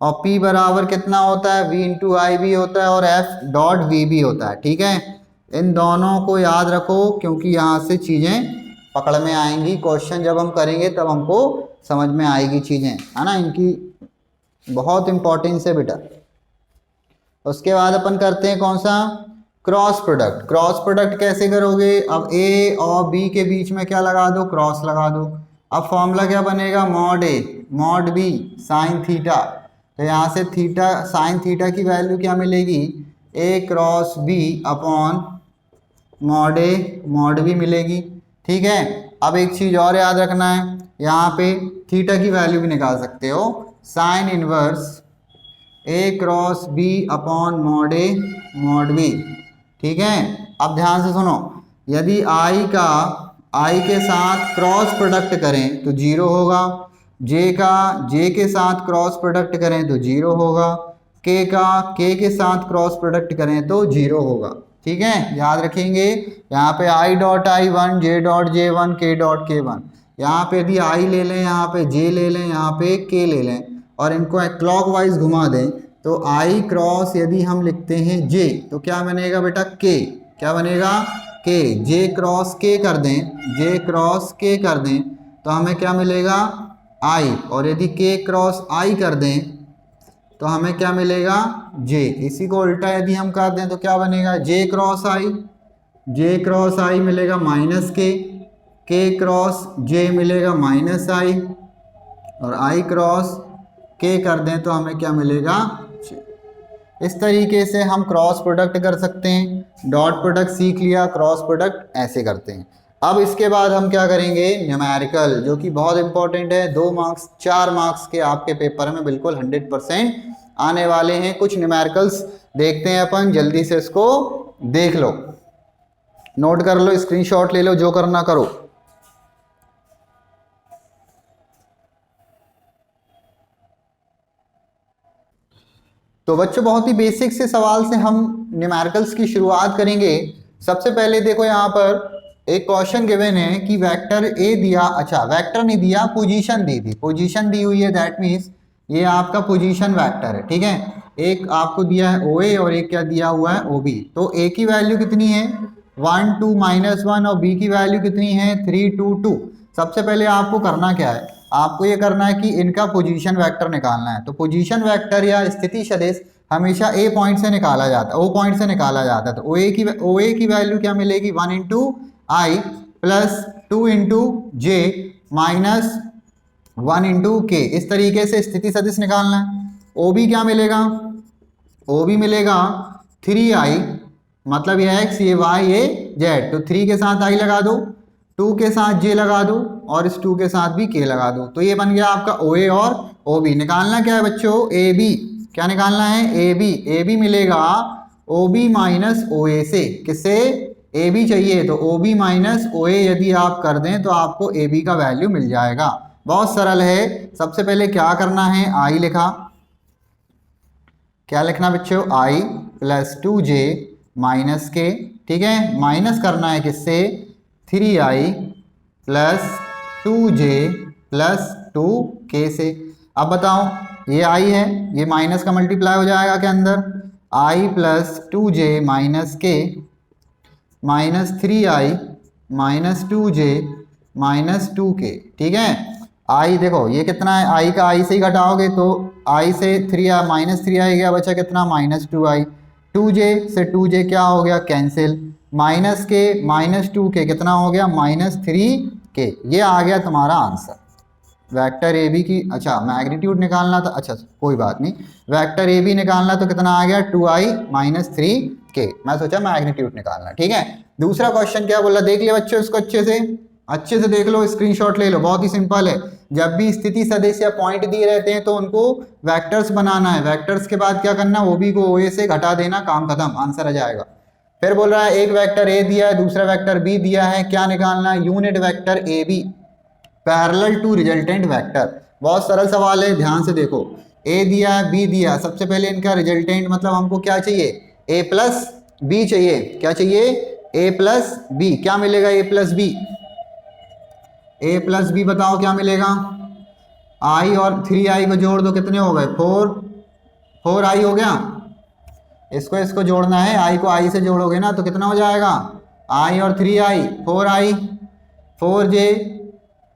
और P बराबर कितना होता है? V इंटू आई भी होता है और F डॉट V भी होता है। ठीक है, इन दोनों को याद रखो क्योंकि यहाँ से चीज़ें पकड़ में आएंगी। क्वेश्चन जब हम करेंगे तब हमको समझ में आएगी चीज़ें, है ना। इनकी बहुत इंपॉर्टेंस है बेटा। उसके बाद अपन करते हैं कौन सा? Cross product. क्रॉस प्रोडक्ट कैसे करोगे? अब ए और बी के बीच में क्या लगा दो? क्रॉस लगा दो। अब फॉर्मूला क्या बनेगा? Mod A mod B sine theta. तो यहाँ से थीटा, साइन थीटा की वैल्यू क्या मिलेगी? ए cross B upon mod A mod B मिलेगी। ठीक है, अब एक चीज़ और याद रखना है, यहाँ पे थीटा की वैल्यू भी निकाल सकते हो। Sine inverse A cross B upon mod A mod B. ठीक है, अब ध्यान से सुनो, यदि i के साथ क्रॉस प्रोडक्ट करें तो 0 होगा, j के साथ क्रॉस प्रोडक्ट करें तो 0 होगा, k के साथ क्रॉस प्रोडक्ट करें तो 0 होगा। ठीक है, याद रखेंगे। यहाँ पे i dot i1, j dot j1, k dot k1। यहाँ पे यदि i ले लें, यहाँ पे j ले लें, यहाँ पे k ले लें और इनको क्लॉकवाइज घुमा दें तो i क्रॉस यदि हम लिखते हैं j तो क्या बनेगा बेटा? k। क्या बनेगा? k। j क्रॉस k कर दें, j क्रॉस k कर दें तो हमें क्या मिलेगा? i। और यदि k क्रॉस i कर दें तो हमें क्या मिलेगा? j। इसी को उल्टा यदि हम कर दें तो क्या बनेगा? j cross i, j cross i मिलेगा माइनस k क्रॉस j मिलेगा माइनस i, और i क्रॉस k कर दें तो हमें क्या मिलेगा? इस तरीके से हम क्रॉस प्रोडक्ट कर सकते हैं। डॉट प्रोडक्ट सीख लिया, क्रॉस प्रोडक्ट ऐसे करते हैं। अब इसके बाद हम क्या करेंगे? न्यूमेरिकल, जो कि बहुत इंपॉर्टेंट है। 2 मार्क्स 4 मार्क्स के आपके पेपर में बिल्कुल 100% आने वाले हैं। कुछ न्यूमेरिकल्स देखते हैं अपन, जल्दी से इसको देख लो, नोट कर लो, स्क्रीनशॉट ले लो, जो करना करो। तो बच्चों बहुत ही बेसिक से सवाल से हम न्यूमेरिकल्स की शुरुआत करेंगे। सबसे पहले देखो यहाँ पर एक क्वेश्चन गिवन है कि वेक्टर ए दिया, अच्छा वेक्टर नहीं दिया, पोजीशन दी थी, पोजीशन दी हुई है, दैट मीन्स ये आपका पोजीशन वेक्टर है। ठीक है, एक आपको दिया है OA और एक क्या दिया हुआ है OB। तो A की वैल्यू कितनी है? 1 2 -1 और B की वैल्यू कितनी है? 3 2 2। सबसे पहले आपको करना क्या है? आपको ये करना है कि इनका पोजीशन वेक्टर निकालना है। तो पोजीशन वेक्टर या स्थिति सदिश हमेशा ए पॉइंट से निकाला जाता है, ओ पॉइंट से निकाला जाता है। तो OA की वैल्यू क्या मिलेगी? 1 इंटू आई प्लस 2 इंटू जे माइनस 1 इंटू के। इस तरीके से स्थिति सदिश निकालना है। OB क्या मिलेगा? OB मिलेगा 3i, मतलब ये x ये y ये z। तो 3 के साथ i लगा दो, 2 के साथ j लगा दो और इस 2 के साथ भी k लगा दो। तो ये बन गया आपका OA और OB। निकालना क्या है बच्चों? AB। क्या निकालना है? AB मिलेगा OB माइनस OA से। किससे? AB चाहिए तो OB माइनस OA यदि आप कर दें तो आपको AB का वैल्यू मिल जाएगा। बहुत सरल है। सबसे पहले क्या करना है? I लिखा, क्या लिखना बच्चों? I प्लस 2j माइनस के। ठीक है, माइनस करना है किससे? 3i plus 2j plus 2k से। अब बताओ, ये i है, ये माइनस का मल्टीप्लाई हो जाएगा क्या अंदर? i प्लस 2j माइनस के minus 3i minus 2j minus 2k। ठीक है, i देखो ये कितना है? i का i से ही घटाओगे तो i से 3i माइनस 3i गया, बचा कितना? Minus 2i। 2j से 2j क्या हो गया? कैंसिल। माइनस के माइनस 2k कितना हो गया? Minus 3k। ये आ गया तुम्हारा आंसर। वेक्टर ए बी की, अच्छा मैग्नीट्यूड निकालना था, अच्छा कोई बात नहीं, वेक्टर ए बी निकालना तो कितना आ गया 2i माइनस 3k, मैं सोचा मैग्नीट्यूड निकालना, ठीक है। दूसरा क्वेश्चन क्या बोला देख लिया बच्चों, इसको अच्छे से देख लो, स्क्रीनशॉट ले लो, बहुत ही सिंपल है। जब भी स्थिति सदिश या पॉइंट दिए रहते हैं तो उनको वेक्टर्स बनाना है, वेक्टर्स के बाद क्या करना, वो भी को ओए से घटा देना, काम खत्म, आंसर आ जाएगा। फिर बोल रहा है एक वेक्टर ए दिया है, दूसरा वेक्टर बी दिया है, क्या निकालना है, unit vector A B parallel to resultant vector. बहुत सरल सवाल है, ध्यान से देखो, ए दिया है बी दिया, सबसे पहले इनका रिजल्टेंट मतलब हमको क्या चाहिए, ए प्लस बी चाहिए, क्या चाहिए, ए प्लस बी, क्या मिलेगा ए प्लस बी, ए प्लस बी बताओ क्या मिलेगा, आई और 3i को जोड़ दो, कितने हो गए 4i हो गया, इसको जोड़ना है, आई को आई से जोड़ोगे ना तो कितना हो जाएगा, आई और 3i 4i, 4j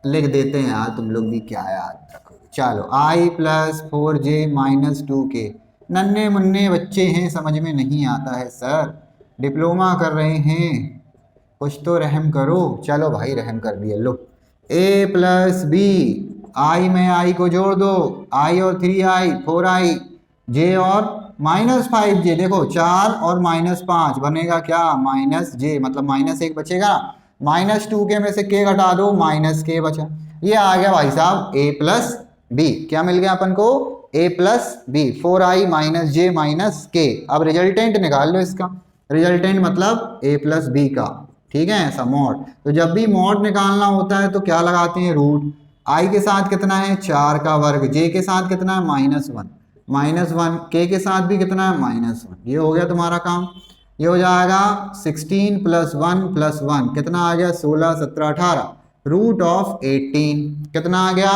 लिख देते हैं यार, तुम लोग भी क्या याद रखोगे, चलो i plus 4j minus 2k, नन्हे मुन्ने बच्चे हैं, समझ में नहीं आता है सर, डिप्लोमा कर रहे हैं, कुछ तो रहम करो, चलो भाई रहम कर दिए, लो a प्लस बी, आई में आई को जोड़ दो, आई और 3i 4i, j और माइनस 5j, देखो 4 और माइनस 5 बनेगा क्या, माइनस j, मतलब माइनस 1 बचेगा, माइनस 2k में से k घटा दो, माइनस k बचा, ये आ गया भाई साहब a प्लस बी, क्या मिल गया अपन को, a plus B, 4i minus j minus k। अब रिजल्टेंट निकाल लो इसका, रिजल्टेंट मतलब a प्लस बी का, ठीक है, ऐसा मॉड, तो जब भी मॉड निकालना होता है तो क्या लगाते हैं, रूट, i के साथ कितना है 4 का वर्ग, j के साथ कितना है -1, k के साथ भी कितना है -1, ये हो गया तुम्हारा काम, ये हो जाएगा 16 प्लस 1 प्लस 1, कितना आ गया 16 17 18, रूट ऑफ 18, कितना आ गया,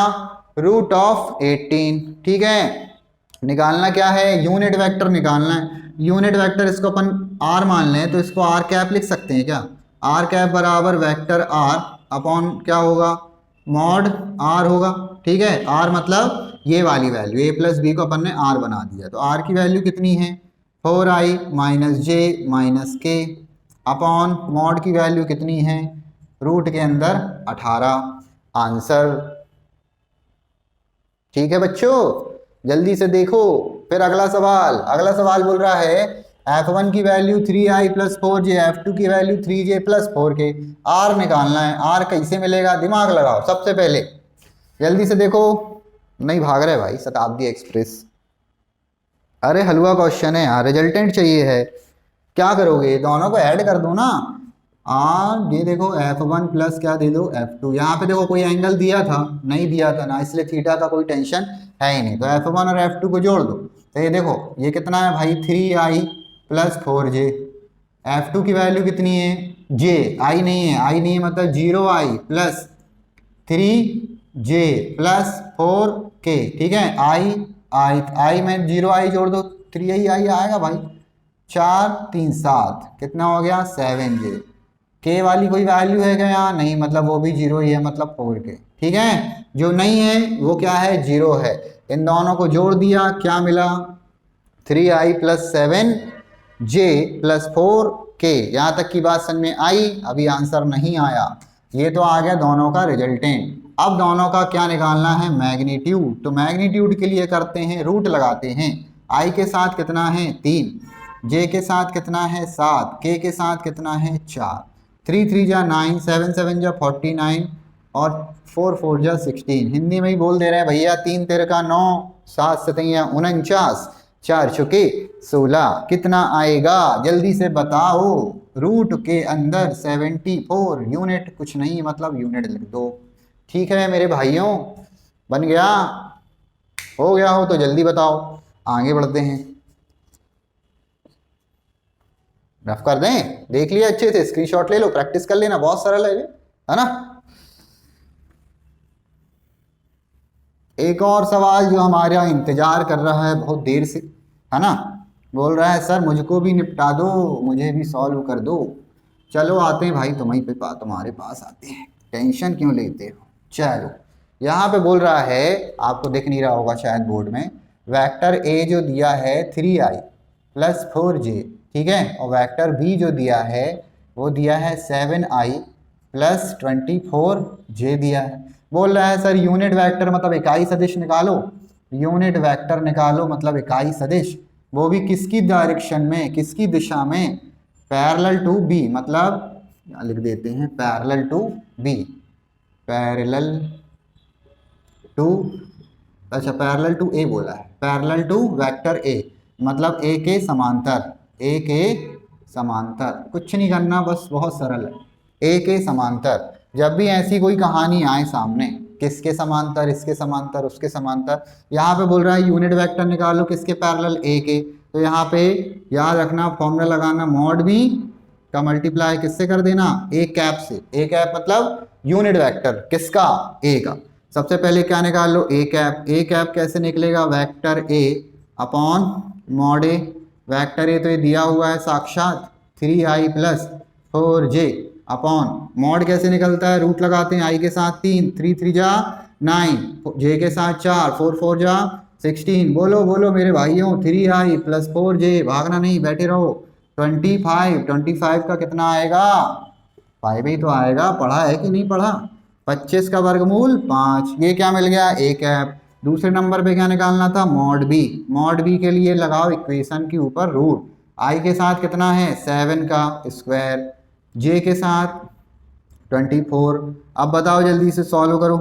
रूट ऑफ 18, ठीक है। निकालना क्या है, यूनिट वेक्टर निकालना है, यूनिट वेक्टर इसको अपन r मान लें तो इसको r कैप लिख सकते हैं क्या, r कैप बराबर वेक्टर r अपॉन क्या होगा, मॉड r होगा, ठीक है, r मतलब ये वाली वैल्यू, a प्लस बी को अपन ने r बना दिया, तो r की वैल्यू कितनी है 4i minus j minus k, upon mod की वैल्यू कितनी है, रूट के अंदर 18, आंसर, ठीक है बच्चों, जल्दी से देखो। फिर अगला सवाल बोल रहा है f1 की value 3i plus 4j, f2 की value 3j plus 4k, r निकालना है, r कैसे मिलेगा, दिमाग लगाओ, सबसे पहले जल्दी से देखो, नहीं भाग रहे भाई शताब्दी एक्सप्रेस, अरे हलवा क्वेश्चन है यार, रिजल्टेंट चाहिए है, क्या करोगे, दोनों को ऐड कर दो ना, ये देखो f1 प्लस क्या दे दो f2, यहाँ पे देखो कोई एंगल दिया था, नहीं दिया था ना, इसलिए थीटा का कोई टेंशन है ही नहीं, तो f1 और f2 को जोड़ दो, तो ये देखो ये कितना है भाई 3i प्लस 4j, f2 की वैल्यू कितनी है j, i नहीं है मतलब 0i plus 3j plus 4k, ठीक है, आई में 0i जोड़ दो, 3i आएगा भाई, 4 3 7, कितना हो गया 7j, k वाली कोई वैल्यू है क्या यहाँ, नहीं, मतलब वो भी 0 ही है, मतलब 4k, ठीक है, जो नहीं है वो क्या है 0 है, इन दोनों को जोड़ दिया, क्या मिला 3i plus 7j plus 4k, यहाँ तक की बात समझ में आई, अभी आंसर नहीं आया, ये तो आ गया दोनों का रिजल्टेंट। अब दोनों का क्या निकालना है, मैग्नीट्यूड, तो मैग्नीट्यूड के लिए करते हैं रूट लगाते हैं, i के साथ कितना है 3, j के साथ कितना है 7, k के साथ कितना है 4, 3 3 जा 9, 7 7 जा 49 और 4 4 जा 16, हिंदी में ही बोल दे रहे हैं भैया, 3 तेरे का 9, 7 7 49, 4 छुके 16, कितना आएगा जल्दी से बताओ, रूट के अंदर 74, यूनिट कुछ नहीं मतलब यूनिट लिख दो, ठीक है मेरे भाइयों, बन गया, हो गया हो तो जल्दी बताओ, आगे बढ़ते हैं, रफ कर दें, देख लिया अच्छे से, स्क्रीनशॉट ले लो, प्रैक्टिस कर लेना, बहुत सरल है ना। एक और सवाल जो हमारा इंतजार कर रहा है बहुत देर से, है ना, बोल रहा है सर मुझको भी निपटा दो, मुझे भी सॉल्व कर दो, चलो आते हैं भाई तुम्हारे पास आते हैं, टेंशन क्यों लेते हो, चलो यहाँ पे बोल रहा है, आपको दिख नहीं रहा होगा शायद बोर्ड में, वेक्टर ए जो दिया है 3i प्लस 4j, ठीक है, और वेक्टर बी जो दिया है वो दिया है 7i प्लस 24j दिया है। बोल रहा है सर यूनिट वेक्टर मतलब इकाई सदिश निकालो, यूनिट वेक्टर निकालो मतलब इकाई सदिश, वो भी किसकी डायरेक्शन में, किसकी दिशा में, पैरेलल टू बी, मतलब लिख देते हैं parallel to B, parallel to, अच्छा पैरेलल टू ए बोला है, पैरेलल टू वेक्टर ए मतलब ए के समांतर, ए के समांतर, कुछ नहीं करना बस बहुत सरल है, ए के समांतर। जब भी ऐसी कोई कहानी आए सामने, किसके समांतर, इसके समांतर, उसके समांतर, यहाँ पे बोल रहा है यूनिट वेक्टर निकालो किसके पैरेलल, ए के, तो यहाँ पे याद रखना फॉर्मूला लगाना मॉड बी का मल्टीप्लाई किससे कर देना, ए कैप से, ए कैप मतलब यूनिट वेक्टर किसका, ए का। सबसे पहले क्या निकाल लो, ए कैप, ए कैप कैसे निकलेगा, vector A upon mod A, vector A तो ये दिया हुआ है साक्षात 3i plus 4j upon mod कैसे निकलता है, रूट लगाते हैं, i के साथ 3, 3 3 जा 9, j के साथ 4, 4 4 जा 16, बोलो बोलो मेरे भाइयों, 3i प्लस 4j, भागना नहीं बैठे रहो, 25, 25 का कितना आएगा, 5 ही तो आएगा, पढ़ा है कि नहीं पढ़ा, 25 का वर्गमूल 5, ये क्या मिल गया, ए कैप। दूसरे नंबर पे क्या निकालना था, मॉड बी, मॉड बी के लिए लगाओ इक्वेशन के ऊपर रूट, आई के साथ कितना है 7 का स्क्वायर, जे के साथ 24, अब बताओ जल्दी से सॉल्व करो,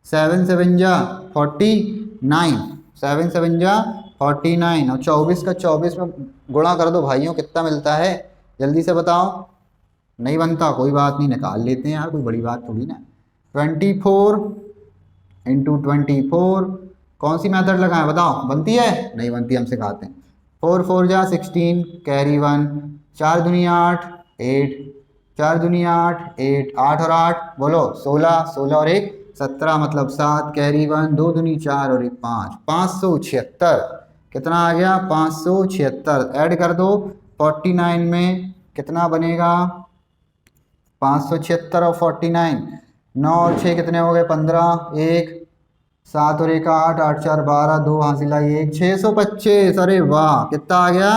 7 7 जा 49, 7 7 जा 49 और 24 का 24 में गुणा कर दो भाइयों, कितना मिलता है जल्दी से बताओ, नहीं बनता कोई बात नहीं, निकाल लेते हैं यार, कोई बड़ी बात थोड़ी ना। 24 इंटू 24, कौन सी मेथड लगाएं बताओ, बनती है, नहीं बनती, हम सिखाते हैं। 4 4 जा 16, कैरी 1, 4 दूनी 8, 8, 4 दूनी 8, 8, 8 और 8 बोलो 16, 16 और 1 17 मतलब 7, कैरी 1, 2 दूनी 4 और 1 5, 576, कितना आ गया 576, ऐड कर दो 49 में कितना बनेगा, 576 और 49, 9 और 6 कितने हो गए 15, 1 7 और 1 8, 8 4 12, 2 हासिल आई 1, 625, अरे वाह कितना आ गया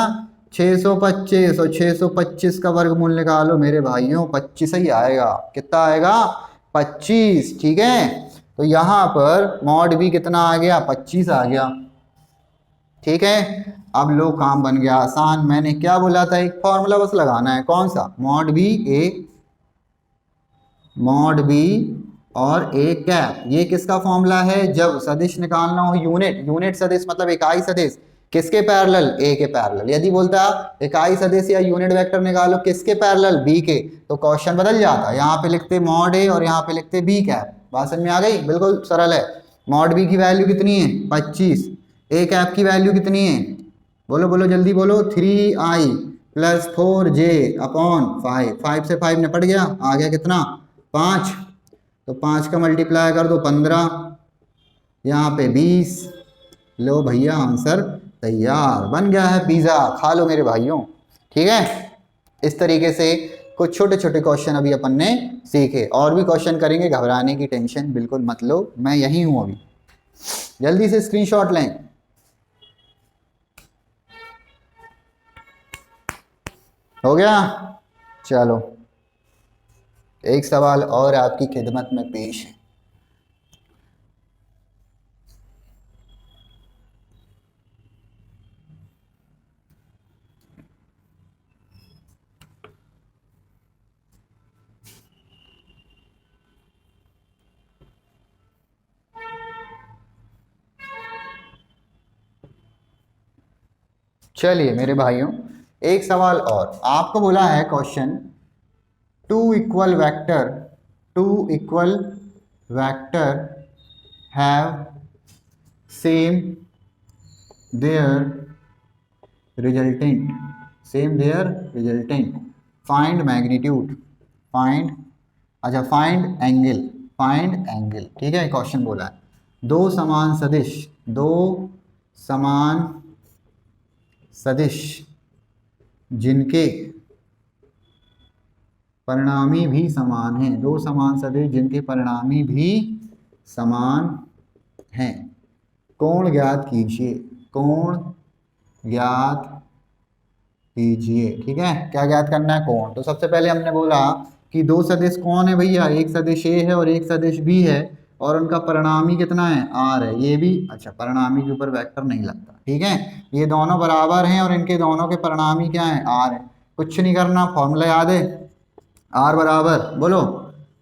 625, और 625 का वर्गमूल निकालो मेरे भाइयों, 25 ही आएगा, कितना आएगा 25, ठीक है। तो यहाँ पर मॉड भी कितना आ गया 25 आ गया, ठीक है। अब लो काम बन गया आसान, मैंने क्या बोला था, एक फॉर्मूला बस लगाना है, कौन सा, मॉड बी ए, मॉड बी और ए कैप, ये किसका फॉर्मूला है, जब सदिश निकालना हो यूनिट, यूनिट सदिश मतलब इकाई सदिश किसके पैरेलल, ए के पैरेलल, यदि बोलता इकाई सदिश या यूनिट वेक्टर निकालो किसके पैरेलल, बी के, तो क्वेश्चन बदल जाता, यहाँ पे लिखते मॉड ए और यहाँ पे लिखते बी कैप, बात समझ में आ गई, बिल्कुल सरल है। मॉड बी की वैल्यू कितनी है 25, ए कैप की वैल्यू कितनी है, बोलो बोलो जल्दी बोलो, 3i प्लस 4j अपॉन 5, 5 से 5 निपट गया, आ गया कितना 5, तो 5 का मल्टीप्लाई कर दो 15, यहाँ पे 20, लो भैया आंसर तैयार, बन गया है पिज़्ज़ा, खा लो मेरे भाइयों, ठीक है। इस तरीके से कुछ छोटे छोटे क्वेश्चन अभी अपन ने सीखे, और भी क्वेश्चन करेंगे, घबराने की टेंशन बिल्कुल मत लो, मैं यहीं हूँ अभी, जल्दी से स्क्रीनशॉट लें। हो गया, चलो एक सवाल और आपकी खिदमत में पेश है। चलिए मेरे भाइयों, एक सवाल और आपको बोला है question, two equal vector have same their resultant find magnitude, find angle, ठीक है, क्वेश्चन बोला है, दो समान सदिश जिनके परिणामी भी समान हैं, दो समान सदिश जिनके परिणामी भी समान हैं, कोण ज्ञात कीजिए, ठीक है, क्या ज्ञात करना है, कोण। तो सबसे पहले हमने बोला कि दो सदिश कौन है भैया, एक सदिश ए है और एक सदिश बी है, और उनका परिणामी कितना है, आर है। ये भी अच्छा, परिणामी के ऊपर वेक्टर नहीं लगता, ठीक है। ये दोनों बराबर हैं और इनके दोनों के परिणामी क्या है, आर है। कुछ नहीं करना, फॉर्मूला याद है, आर बराबर बोलो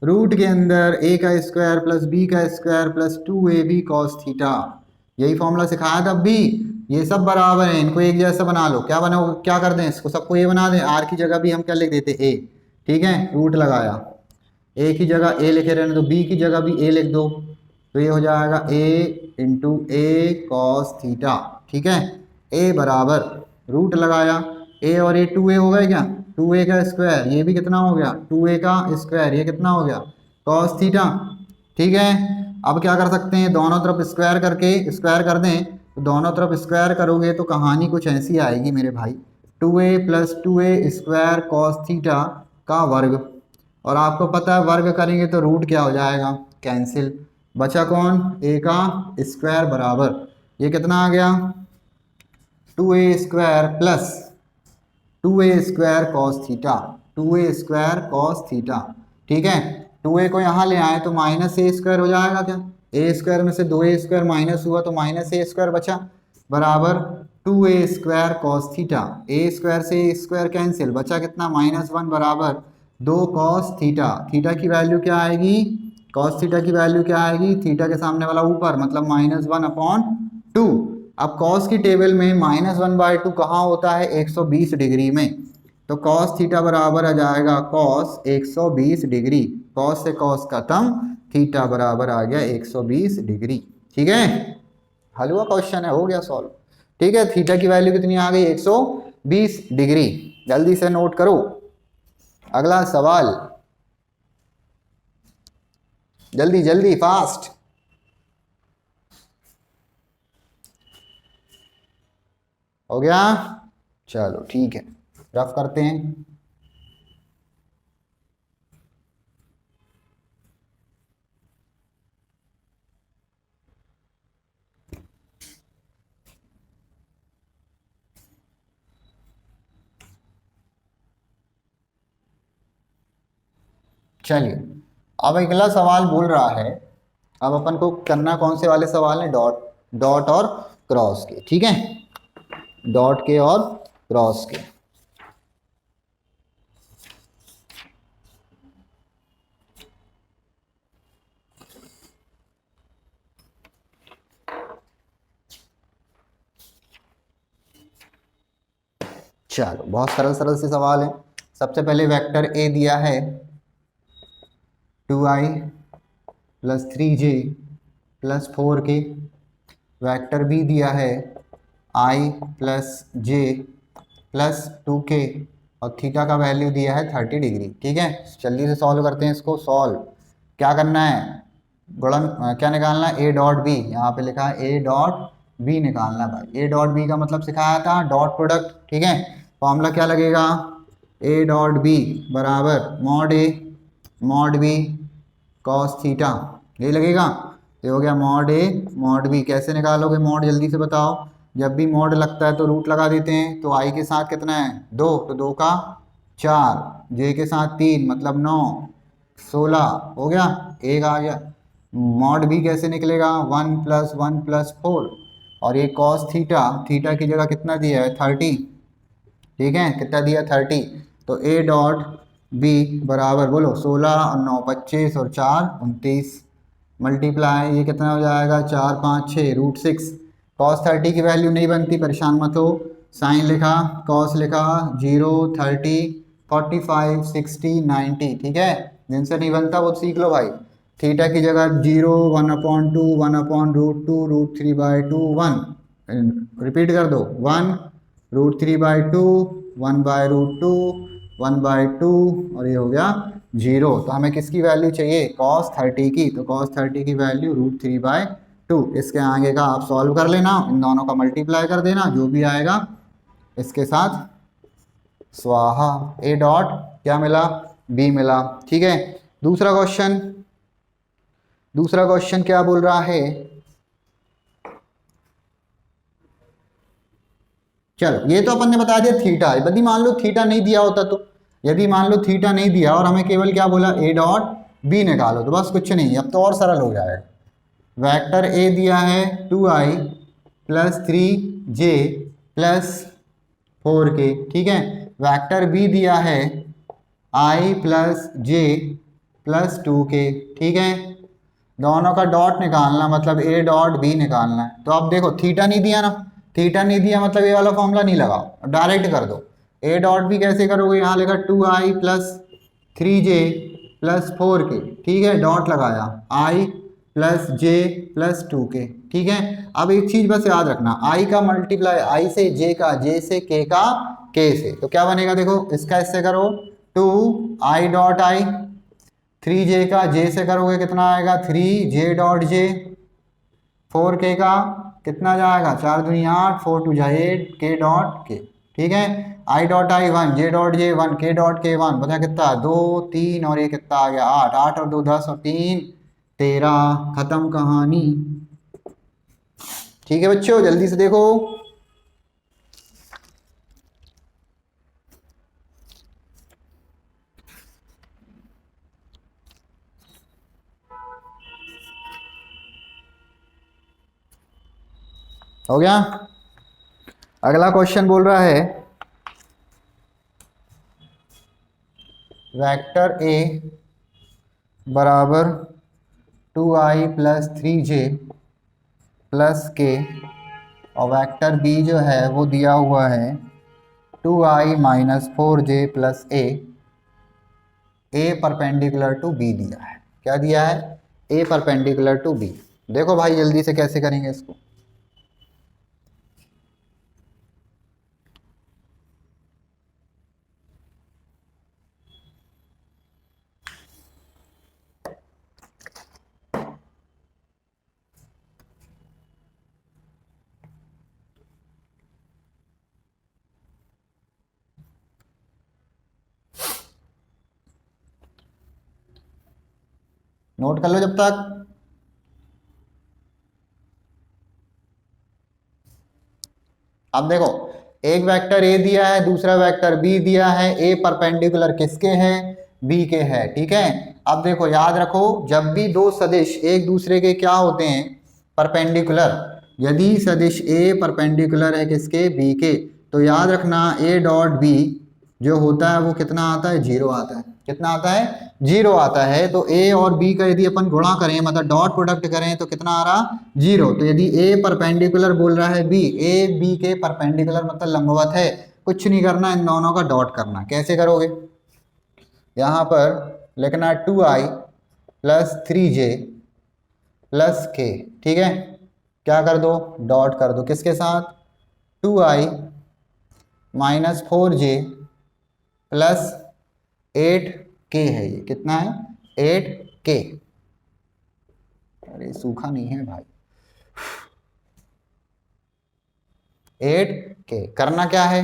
रूट के अंदर ए का स्क्वायर प्लस बी का square plus 2ab cos theta. यही फॉर्मूला सिखाया था अब भी। ये सब बराबर है, इनको एक जैसा बना लो। क्या बनाओ, क्या कर दें, इसको सबको ए बना दें, आर की जगह भी हम क्या लिख देते, ए, ठीक है। रूट लगाया, ए की जगह ए लिखे रहने दो, बी की जगह भी ए लिख दो, तो ये हो जाएगा ए इंटू ए कॉस थीटा, ठीक है। ए बराबर रूट लगाया, ए और ए 2a हो गए क्या, 2a का स्क्वायर, ये भी कितना हो गया 2a का स्क्वायर, ये कितना हो गया कॉस थीटा, ठीक है। अब क्या कर सकते हैं, दोनों तरफ स्क्वायर करके स्क्वायर कर दें, तो दोनों तरफ स्क्वायर करोगे तो कहानी कुछ ऐसी आएगी मेरे भाई, 2a plus 2a square cos theta का वर्ग, और आपको पता है वर्ग करेंगे तो रूट क्या हो जाएगा, कैंसिल, बचा कौन, a का स्क्वायर बराबर, ये कितना आ गया 2a square plus 2a square cos theta, 2a square cos theta, ठीक है। 2a को यहाँ ले आए तो माइनस ए स्क्वायर हो जाएगा क्या, ए स्क्वायर में से 2a स्क्वायर माइनस हुआ तो माइनस ए स्क्वायर बचा, बराबर 2a स्क्वायर कॉस थीटा, ए स्क्वायर से ए स्क्वायर कैंसिल, बचा कितना -1 बराबर 2 कॉस थीटा। थीटा की वैल्यू क्या आएगी, कॉस थीटा की वैल्यू क्या आएगी, थीटा के सामने वाला ऊपर, मतलब -1/2। अब कॉस की टेबल में -1/2 कहाँ होता है, 120 डिग्री में, तो कॉस थीटा बराबर आ जाएगा कॉस 120 डिग्री, कॉस से कॉस खत्म, थीटा बराबर आ गया 120 डिग्री, ठीक है। हल हुआ क्वेश्चन है, हो गया सॉल्व, ठीक है। थीटा की वैल्यू कितनी आ गई 120 डिग्री, जल्दी से नोट करो। अगला सवाल, जल्दी जल्दी फास्ट, हो गया, चलो ठीक है, रफ करते हैं। चलिए, अब अगला सवाल बोल रहा है, अब अपन को करना कौन से वाले सवाल है, डॉट डॉट और क्रॉस के, ठीक है, डॉट के और क्रॉस के। चलो, बहुत सरल सरल से सवाल है। सबसे पहले वेक्टर ए दिया है 2i plus 3j plus 4k, vector B दिया है i plus j plus 2k, और थीटा का वैल्यू दिया है 30 डिग्री, ठीक है। जल्दी से सॉल्व करते हैं इसको। सॉल्व क्या करना है, गुणन क्या निकालना है, ए डॉट बी, यहाँ पे लिखा है ए डॉट बी निकालना भाई। ए डॉट बी का मतलब सिखाया था डॉट प्रोडक्ट, ठीक है। फॉर्मूला क्या लगेगा, ए डॉट बी बराबर मॉड बी कॉस थीटा, ये लगेगा, ये हो गया मॉड ए मॉड बी। कैसे निकालोगे मॉड, जल्दी से बताओ। जब भी मॉड लगता है तो रूट लगा देते हैं, तो आई के साथ कितना है 2, तो 2 का 4, जे के साथ 3 मतलब 9, 16 हो गया, एक आ गया। मॉड बी कैसे निकलेगा, 1 + 1 + 4, और ये कॉस थीटा, थीटा की जगह कितना दिया है 30, ठीक है, कितना दिया 30, तो ए डॉट बी बराबर बोलो 16 और 9 25 और 4 29, मल्टीप्लाई ये कितना हो जाएगा 4 5 6 √6। कॉस 30 की वैल्यू नहीं बनती, परेशान मत हो, साइन लिखा, कॉस लिखा, 0 30 45 60 90, ठीक है। जिनसे नहीं बनता वो सीख लो भाई। थीटा की जगह 0 1/2 1/√2 √3/2 1, रिपीट कर दो 1 √3/2 1/√2 1/2, और ये हो गया 0। तो हमें किसकी वैल्यू चाहिए, cos 30 की, तो cos 30 की वैल्यू √3/2। इसके आगे का आप सॉल्व कर लेना, इन दोनों का मल्टीप्लाई कर देना, जो भी आएगा इसके साथ स्वाहा। ए डॉट क्या मिला, बी मिला, ठीक है। दूसरा क्वेश्चन क्या बोल रहा है, चलो ये तो अपन ने बता दिया थीटा, यदि मान लो थीटा नहीं दिया होता तो यदि मान लो थीटा नहीं दिया और हमें केवल क्या बोला ए डॉट बी निकालो, तो बस कुछ नहीं, अब तो और सरल हो जाएगा। वेक्टर ए दिया है 2i plus 3j plus 4k, ठीक है। वेक्टर बी दिया है i plus j plus 2k, ठीक है। दोनों का डॉट निकालना, मतलब ए डॉट बी निकालना है। तो अब देखो थीटा नहीं दिया ना, थीटा नहीं दिया मतलब ये वाला फॉर्मूला नहीं लगाओ, डायरेक्ट कर दो। ए डॉट बी कैसे करोगे, यहाँ लिखा 2i plus 3j plus 4k, ठीक है, डॉट लगाया, i plus j plus 2k, ठीक है। अब एक चीज बस याद रखना, i का मल्टीप्लाई i से, j का j से, k का k से, तो क्या बनेगा देखो, इसका इससे करो 2i डॉट i, 3j का j से करोगे कितना आएगा 3j डॉट j, 4k का कितना जाएगा 4 दूनी 8, 4 2 जा 8, k डॉट k, ठीक है। i dot i 1, j dot j 1, k dot k 1, बता कितना 2 3 और ये कितना आ गया 8, 8 और 2 10 और 3 13, खत्म कहानी। ठीक है बच्चों, जल्दी से देखो। हो गया। अगला क्वेश्चन बोल रहा है वेक्टर ए बराबर 2i प्लस 3j प्लस के, और वेक्टर बी जो है वो दिया हुआ है 2i minus 4j plus A perpendicular to B दिया है। क्या दिया है, ए परपेंडिकुलर टू बी। देखो भाई जल्दी से कैसे करेंगे इसको। नोट कर लो जब तक। अब देखो, एक वेक्टर ए दिया है, दूसरा वेक्टर बी दिया है, ए परपेंडिकुलर किसके हैं, बी के है, ठीक है। अब देखो याद रखो, जब भी दो सदिश एक दूसरे के क्या होते हैं, परपेंडिकुलर, यदि सदिश ए परपेंडिकुलर है किसके, बी के, तो याद रखना ए डॉट बी जो होता है वो कितना आता है, जीरो आता है। कितना आता है, जीरो आता है। तो ए और बी का यदि अपन गुणा करें, मतलब डॉट प्रोडक्ट करें, तो कितना आ रहा, जीरो। तो यदि ए परपेंडिकुलर बोल रहा है बी, ए बी के परपेंडिकुलर मतलब लंबवत है, कुछ नहीं करना, इन दोनों का डॉट करना। कैसे करोगे, यहाँ पर लिखना 2i plus 3j plus k, ठीक है। क्या कर दो, डॉट कर दो, किसके साथ, 2i minus 4j plus 8k है, ये कितना है 8k। अरे सूखा नहीं है भाई, 8k। करना क्या है,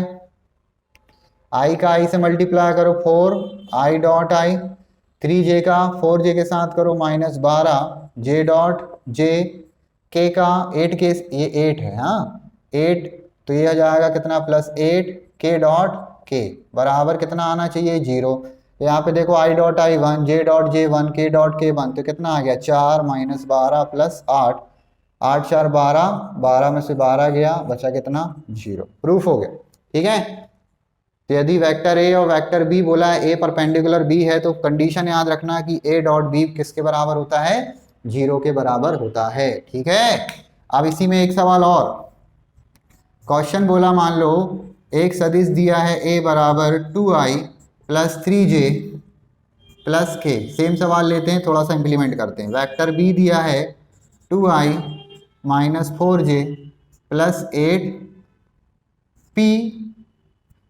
i का i से मल्टीप्लाई करो 4, i डॉट i, 3j का 4j के साथ करो minus 12, j dot j, k का 8k, ये 8 है, हाँ 8, तो ये आ जाएगा कितना प्लस 8, k डॉट k बराबर कितना आना चाहिए, जीरो। यहाँ पे देखो i dot i 1, j dot j 1, k dot k 1, तो कितना आ गया 4 माइनस 12 प्लस 8, 8 4 12, 12 में से 12 गया, बचा कितना, जीरो। प्रूफ हो गया, ठीक है। तो यदि वेक्टर ए और वेक्टर बी बोला है, ए परपेंडिकुलर बी है, तो कंडीशन याद रखना कि ए डॉट बी किसके बराबर होता है, जीरो के बराबर होता है, ठीक है। अब इसी में एक सवाल और, क्वेश्चन बोला मान लो एक सदिश दिया है ए बराबर 2i प्लस 3j प्लस के। सेम सवाल लेते हैं, थोड़ा सा इंप्लीमेंट करते हैं। वेक्टर बी दिया है 2i minus 4j plus 8p,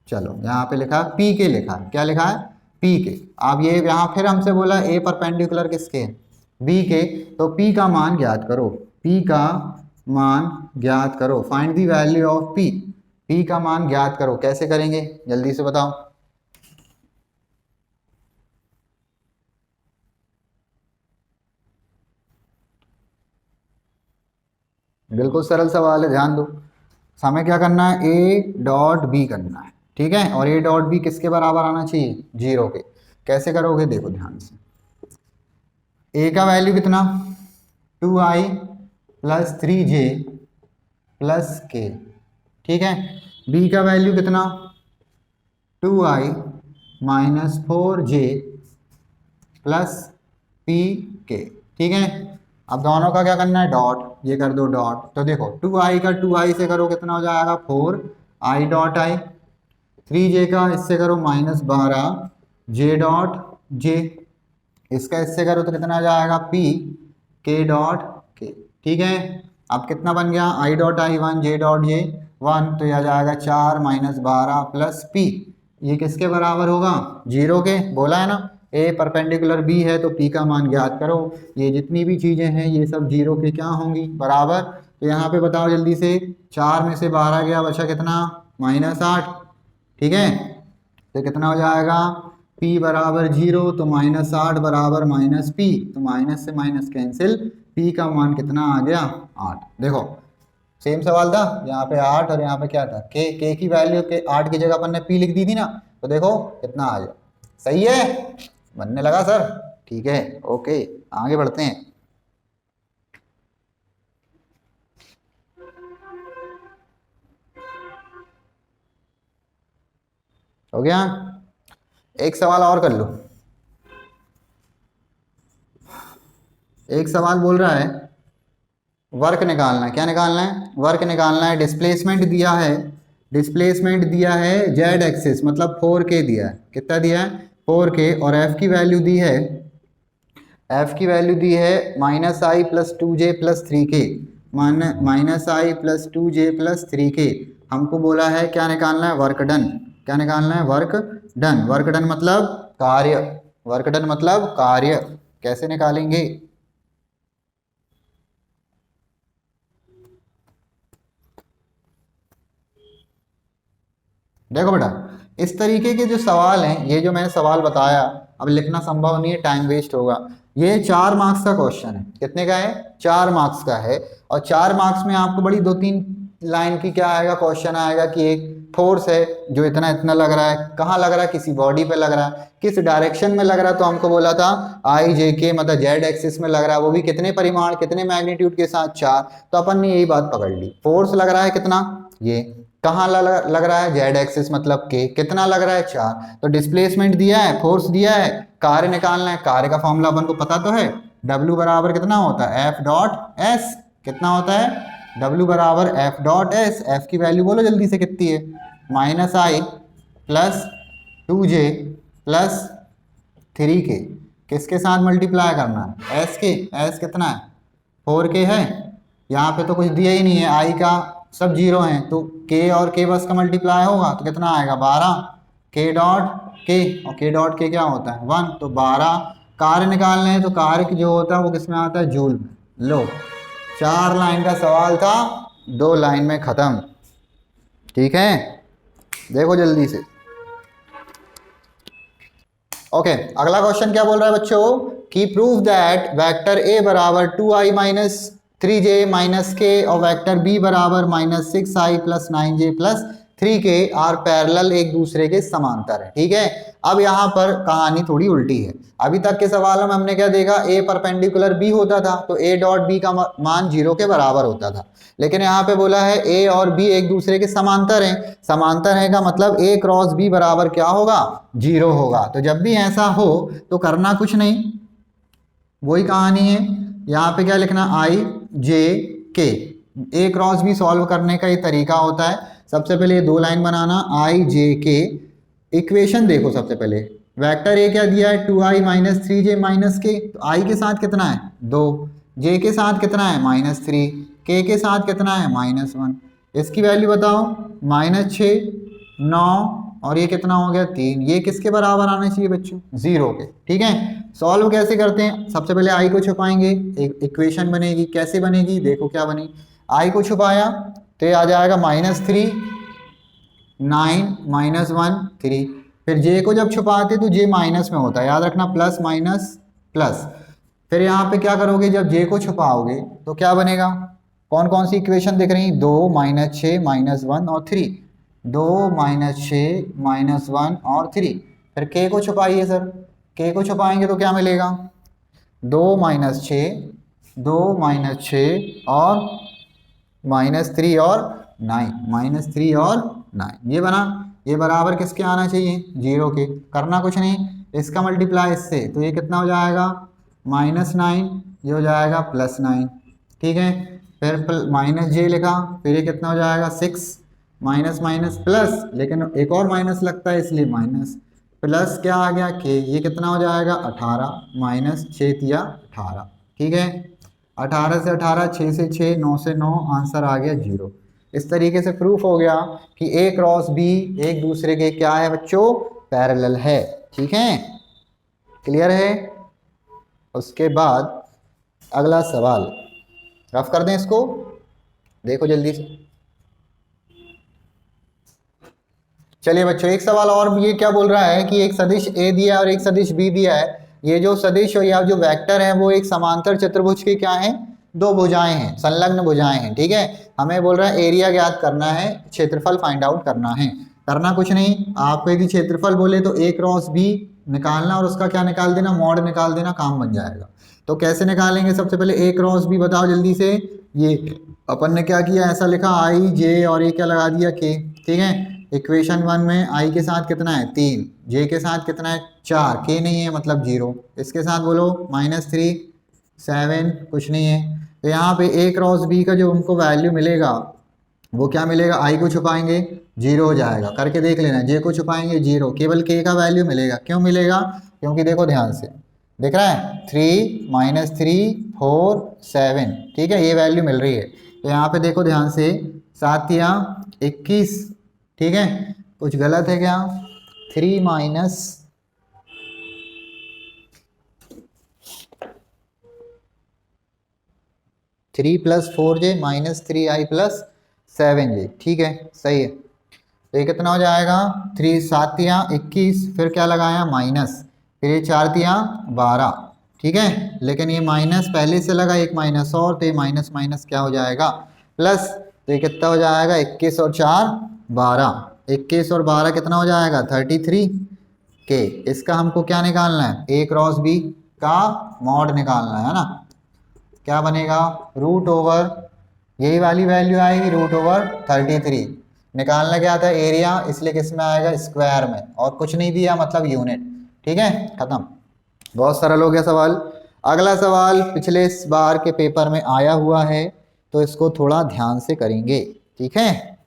चलो यहाँ पे लिखा p के, लिखा क्या लिखा है, p के। अब ये यहाँ फिर हमसे बोला a परपेंडिकुलर किसके, b के, तो p का मान ज्ञात करो, p का मान ज्ञात करो, find the value of p, p का मान ज्ञात करो। कैसे करेंगे जल्दी से बताओ। बिल्कुल सरल सवाल है, ध्यान दो। हमें क्या करना है, a डॉट b करना है, ठीक है, और ए डॉट बी किसके बराबर आना चाहिए, 0 के। कैसे करोगे देखो ध्यान से, ए का वैल्यू कितना 2i प्लस 3j प्लस के, ठीक है। बी का वैल्यू कितना 2i minus 4j plus P के, ठीक है। अब दोनों का क्या करना है, डॉट, ये कर दो डॉट। तो देखो 2i का 2i से करो कितना हो जाएगा 4i डॉट आई, 3j का इससे करो -12 j डॉट j, इसका इससे करो तो कितना आ जाएगा p k डॉट k, ठीक है। अब कितना बन गया i dot I 1 j dot j 1, तो यह आ जाएगा 4 -12 प्लस p, ये किसके बराबर होगा 0 के। बोला है ना ए परपेंडिकुलर बी है तो p का मान ज्ञात करो। ये जितनी भी चीजें हैं ये सब 0 के क्या होंगी, बराबर। तो यहाँ पे बताओ जल्दी से, 4 में से 12 गया, बचा कितना -8, ठीक है। तो कितना हो जाएगा p बराबर 0, तो -8 बराबर -p, तो माइनस से माइनस कैंसिल, p का मान कितना आ गया 8। देखो सेम सवाल था, यहाँ पे 8 और यहाँ पे क्या था k की वैल्यू के 8 की जगह अपन ने p लिख दी थी ना, तो देखो कितना आ गया। सही है, बनने लगा सर, ठीक है, ओके आगे बढ़ते हैं। हो गया, एक सवाल और कर लो। एक सवाल बोल रहा है वर्क निकालना है, क्या निकालना है, वर्क निकालना है। डिस्प्लेसमेंट दिया है, डिस्प्लेसमेंट दिया है जेड एक्सिस मतलब 4k दिया है, कितना दिया है 4k, और f की वैल्यू दी है, f की वैल्यू दी है -i plus 2j plus 3k, -i plus 2j plus 3k। हमको बोला है क्या निकालना है, वर्क डन। क्या निकालना है, वर्क डन। वर्क डन मतलब कार्य, वर्क डन मतलब कार्य। कैसे निकालेंगे, देखो बेटा इस तरीके के जो सवाल हैं, ये जो मैंने सवाल बताया, अब लिखना संभव नहीं है, टाइम वेस्ट होगा। ये 4 मार्क्स का क्वेश्चन है, कितने का है 4 मार्क्स का है। और 4 मार्क्स में आपको बड़ी 2-3 लाइन की क्या आएगा, क्वेश्चन आएगा कि एक फोर्स है जो इतना इतना लग रहा है, कहाँ लग रहा है, किसी बॉडी पे लग रहा है, किस डायरेक्शन में लग रहा है। तो हमको बोला था आई जे के मतलब जेड एक्सिस में लग रहा है, वो भी कितने परिमाण कितने मैग्नीट्यूड के साथ 4। तो अपन ने यही बात पकड़ ली, फोर्स लग रहा है कितना, ये कहाँ लग रहा है जेड एक्सिस मतलब के, कितना लग रहा है 4। तो डिस्प्लेसमेंट दिया है, फोर्स दिया है, कार्य निकालना है। कार्य का फॉर्मूला अपन को पता तो है, W बराबर कितना होता है F डॉट एस, कितना होता है W बराबर F डॉट एस। F की वैल्यू बोलो जल्दी से कितनी है, -i plus 2j plus 3k, किसके साथ मल्टीप्लाई करना है, S के। S कितना है 4k है, यहाँ पे तो कुछ दिया ही नहीं है, i का सब 0 हैं, तो k और k बस का मल्टीप्लाई होगा तो कितना आएगा 12, k डॉट k, और k डॉट k क्या होता है 1, तो 12। कार्य निकालने हैं तो कार्य जो होता है वो किसमें आता है, जूल में। लो 4 लाइन का सवाल था, 2 लाइन में खत्म, ठीक है। देखो जल्दी से, ओके अगला क्वेश्चन क्या बोल रहा है बच्चों, कि प्रूव दैट वेक्टर a बराबर 2i minus 3j minus k और वेक्टर b बराबर -6i plus 9j plus 3k are parallel, एक दूसरे के समांतर है, ठीक है। अब यहाँ पर कहानी थोड़ी उल्टी है। अभी तक के सवालों में हमने क्या देखा, a परपेंडिकुलर b होता था तो a डॉट b का मान 0 के बराबर होता था, लेकिन यहाँ पे बोला है a और b एक दूसरे के समांतर हैं। समांतर है का मतलब a क्रॉस b बराबर क्या होगा, 0 होगा। तो जब भी ऐसा हो तो करना कुछ नहीं, वही कहानी है। यहाँ पे क्या लिखना, आई जे के, ए क्रॉस बी सॉल्व करने का ये तरीका होता है। सबसे पहले ये 2 लाइन बनाना, आई जे के। इक्वेशन देखो सबसे पहले, वेक्टर ए क्या दिया है 2i माइनस 3j माइनस के, तो आई के साथ कितना है 2, जे के साथ कितना है -3, के साथ कितना है -1। इसकी वैल्यू बताओ -6, 9 और ये कितना हो गया 3। ये किसके बराबर आना चाहिए बच्चों, 0 के, ठीक है। सॉल्व कैसे करते हैं, सबसे पहले आई को छुपाएंगे, एक इक्वेशन बनेगी। कैसे बनेगी देखो क्या बनी, आई को छुपाया तो ये आ जाएगा -3 9 -1 3। फिर जे को जब छुपाते तो जे माइनस में होता है, याद रखना, प्लस माइनस प्लस। फिर यहाँ पे क्या करोगे, जब जे को छुपाओगे तो क्या बनेगा, कौन कौन सी इक्वेशन दिख रही, 2 -6 -1 और 3। 2 माइनस 6 माइनस 1 और 3। फिर के को छुपाइए सर, के को छुपाएंगे तो क्या मिलेगा, 2 माइनस 6, 2 माइनस 6 और -3 और 9, -3 और 9 ये बना। ये बराबर किसके आना चाहिए, 0 के। करना कुछ नहीं, इसका मल्टीप्लाई इससे, तो ये कितना हो जाएगा -9, ये हो जाएगा +9। ठीक है, फिर -j लिखा, फिर ये कितना हो जाएगा 6, माइनस माइनस प्लस, लेकिन एक और माइनस लगता है इसलिए माइनस, प्लस क्या आ गया के, ये कितना हो जाएगा 18, -6 × 18। ठीक है, 18 से 18, 6 से 6, 9 से 9, आंसर आ गया 0। इस तरीके से प्रूफ हो गया कि A क्रॉस B एक दूसरे के क्या है बच्चों, पैरेलल है। ठीक है, क्लियर है। उसके बाद अगला सवाल रफ कर दें इसको, देखो जल्दी से। चलिए बच्चों, एक सवाल और ये क्या बोल रहा है कि एक सदिश A दिया है और एक सदिश B दिया है। ये जो सदिश और या जो वेक्टर है वो एक समांतर चतुर्भुज के क्या है, दो भुजाएं हैं, संलग्न भुजाएं हैं। ठीक है, हमें बोल रहा है एरिया ज्ञात करना है, क्षेत्रफल फाइंड आउट करना है। करना कुछ नहीं, आपको यदि क्षेत्रफल बोले तो A क्रॉस B निकालना और उसका क्या निकाल देना, मॉड निकाल देना, काम बन जाएगा। तो कैसे निकालेंगे, सबसे पहले A क्रॉस B बताओ जल्दी से। ये अपन ने क्या किया, ऐसा लिखा I J और ये क्या लगा दिया K। ठीक है, इक्वेशन 1 में I के साथ कितना है 3, J के साथ कितना है 4, K नहीं है मतलब 0, इसके साथ बोलो -3, 7, कुछ नहीं है। तो यहाँ पे A क्रॉस B का जो उनको वैल्यू मिलेगा वो क्या मिलेगा, I को छुपाएंगे 0 हो जाएगा, करके देख लेना। J को छुपाएंगे 0, केवल K का वैल्यू मिलेगा। क्यों मिलेगा, क्योंकि देखो ध्यान से, दिख रहा है 3 -3 4 7। ठीक है, ये वैल्यू मिल रही है। तो यहाँ पे देखो ध्यान से, 7 या 21। ठीक है, कुछ गलत है क्या, 3 माइनस 3 + 4j -3i + 7j। ठीक है, सही है। तो ये कितना हो जाएगा, 3 7 या 21, फिर क्या लगाया माइनस, फिर ये 4 या 12। ठीक है, लेकिन ये माइनस पहले से लगा, एक माइनस और, तो ये माइनस माइनस क्या हो जाएगा प्लस। तो ये कितना हो जाएगा, 21 और 4 12, 21 और 12 कितना हो जाएगा 33 के। इसका हमको क्या निकालना है, A क्रॉस B का मॉड निकालना है ना। क्या बनेगा, √ओवर, यही वाली वैल्यू आएगी √33। निकालना क्या था, एरिया, इसलिए किस में आएगा, स्क्वायर में, और कुछ नहीं दिया मतलब यूनिट। ठीक है, खत्म। बहुत सरल हो गया सवाल। अगला सवाल पिछले बार के पेपर में आया हुआ है, तो इसको थोड़ा ध्यान से करेंगे। ठीक है,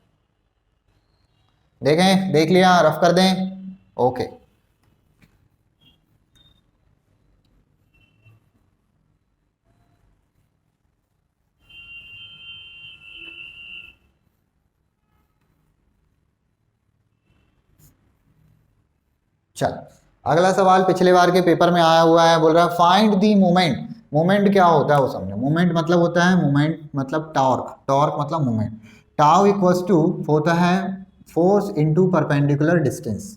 देखें, देख लिया, रफ कर दें, ओके। चल, अगला सवाल पिछले बार के पेपर में आया हुआ है, बोल रहा है फाइंड दी मोमेंट। मोमेंट क्या होता है वो समझो। मोमेंट मतलब होता है, मोमेंट मतलब टॉर्क, टॉर्क मतलब मोमेंट। टाउ इक्वल्स टू होता है force into perpendicular distance,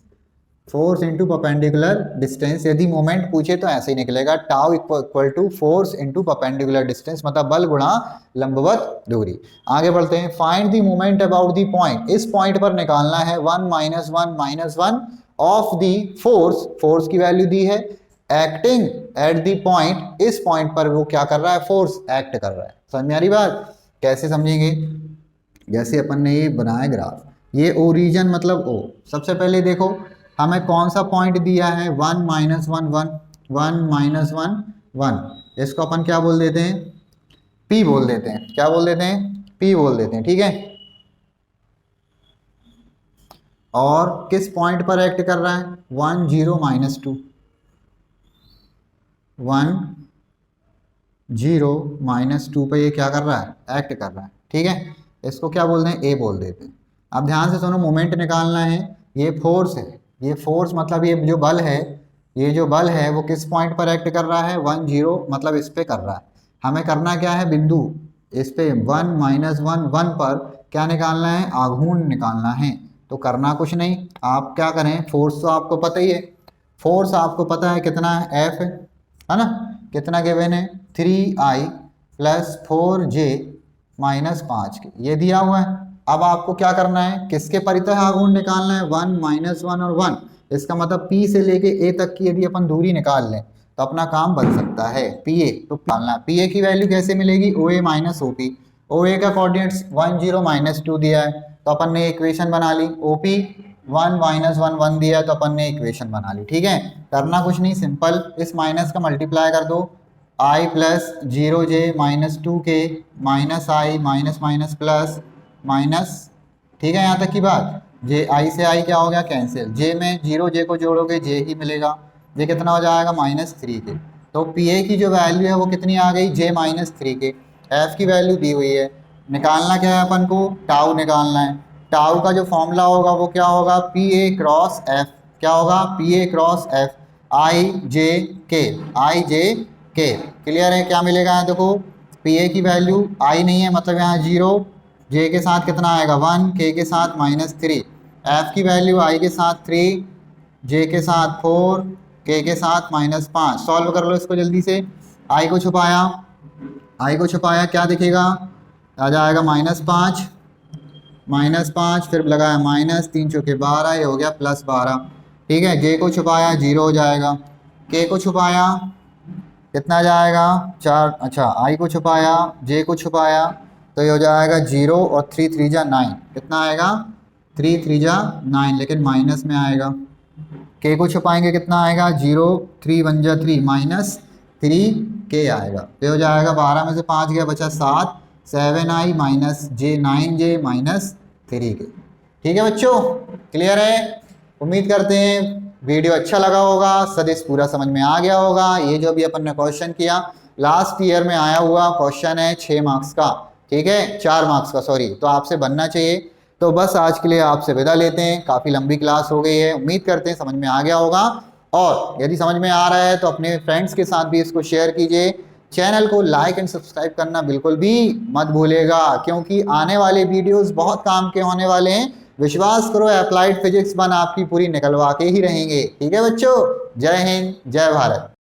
force into perpendicular distance. यदि मोमेंट पूछे तो ऐसे ही निकलेगा, tau equal to force into perpendicular distance, मतलब बल गुणा लंबवत दूरी। आगे बढ़ते हैं, find the moment about the point. इस पॉइंट पर निकालना है 1 -1 -1 ऑफ दी फोर्स, फोर्स की वैल्यू दी है, एक्टिंग एट दी पॉइंट, इस पॉइंट पर वो क्या कर रहा है, फोर्स एक्ट कर रहा है। समझ में आ रही बात, कैसे समझेंगे, जैसे अपन ने ये बनाया ग्राफ, ये ओरिजिन मतलब ओ। सबसे पहले देखो हमें कौन सा पॉइंट दिया है, 1 -1 1 1 -1 1, इसको अपन क्या बोल देते हैं, P बोल देते हैं। क्या बोल देते हैं, P बोल देते हैं। ठीक है, और किस पॉइंट पर एक्ट कर रहा है, 1 0 -2, 1 0 -2 पे ये क्या कर रहा है, एक्ट कर रहा है। ठीक है, इसको क्या बोलते हैं, A बोल देते हैं। अब ध्यान से सुनो, मोमेंट निकालना है, ये फोर्स है, ये फोर्स मतलब ये जो बल है, ये जो बल है वो किस पॉइंट पर एक्ट कर रहा है, 1 0 मतलब इस पे कर रहा है। हमें करना क्या है, बिंदु इस पे 1 -1 1 पर क्या निकालना है, आघूर्ण निकालना है। तो करना कुछ नहीं, आप क्या करें, फोर्स तो आपको पता ही है, फोर्स आपको पता है कितना है, F है ना, कितना गिवन है 3i + 4j - 5k, ये दिया हुआ है। अब आपको क्या करना है, किसके परितः आघूर्ण निकालना है, 1 -1 और 1। इसका मतलब P से लेके A तक की यदि अपन दूरी निकाल लें तो अपना काम बन सकता है। PA तो निकालना, PA की वैल्यू कैसे मिलेगी, OA माइनस OP। OA का कोऑर्डिनेट्स 1 0 -2 दिया है तो अपन ने इक्वेशन बना ली। OP 1 -1 1 दिया है तो अपन ने इक्वेशन बना ली। ठीक है, करना कुछ नहीं, सिंपल, इस माइनस का मल्टीप्लाई कर दो, I plus 0j -2k minus I minus minus plus minus. ठीक है, यहाँ तक की बात। जे आई से आई क्या हो गया, कैंसिल, जे में 0j को जोड़ोगे जे ही मिलेगा, जे कितना हो जाएगा -3k। तो पी ए की जो वैल्यू है वो कितनी आ गई, जे -3k। एफ की वैल्यू दी हुई है, निकालना क्या है अपन को, टाउ निकालना है। टाउ का जो फॉर्मूला होगा वो क्या होगा, पी ए क्रॉस एफ। क्या होगा, पी ए क्रॉस एफ, आई जे के, आई जे के। क्लियर है, क्या मिलेगा यहाँ देखो, पी ए की वैल्यू आई नहीं है मतलब यहाँ 0, जे के साथ कितना आएगा 1, के के साथ -3, एफ की वैल्यू आई के साथ 3, जे के साथ 4, के साथ -5। सॉल्व कर लो इसको जल्दी से। आई को छुपाया, आई को छुपाया क्या दिखेगा, आ जाएगा -5, -5, फिर लगाया माइनस, 3 चौके 12, ये हो गया +12। ठीक है, जे को छुपाया 0 हो जाएगा, के को छुपाया कितना जाएगा 4, अच्छा आई को छुपाया, जे को छुपाया तो ये हो जाएगा 0 और 3 3 जा 9, कितना आएगा 3 3 जा 9, लेकिन माइनस में आएगा। के को छुपाएंगे कितना आएगा 0, 3 1 जा 3 -3 के आएगा, तो हो जाएगा 12 में से 5 गया बचा 7, 7i माइनस जे 9j -3 के। ठीक है बच्चों, क्लियर है। उम्मीद करते हैं वीडियो अच्छा लगा होगा, सदिश पूरा समझ में आ गया होगा। ये जो भी अपन ने क्वेश्चन किया लास्ट ईयर में आया हुआ क्वेश्चन है 6 मार्क्स का, ठीक है 4 मार्क्स का सॉरी, तो आपसे बनना चाहिए। तो बस आज के लिए आपसे विदा लेते हैं, काफ़ी लंबी क्लास हो गई है, उम्मीद करते हैं समझ में आ गया होगा। और यदि समझ में आ रहा है तो अपने फ्रेंड्स के साथ भी इसको शेयर कीजिए। चैनल को लाइक एंड सब्सक्राइब करना बिल्कुल भी मत भूलिएगा, क्योंकि आने वाले वीडियोस बहुत काम के होने वाले हैं। विश्वास करो अप्लाइड फिजिक्स 1 आपकी पूरी निकलवा के ही रहेंगे। ठीक है बच्चों, जय हिंद, जय भारत।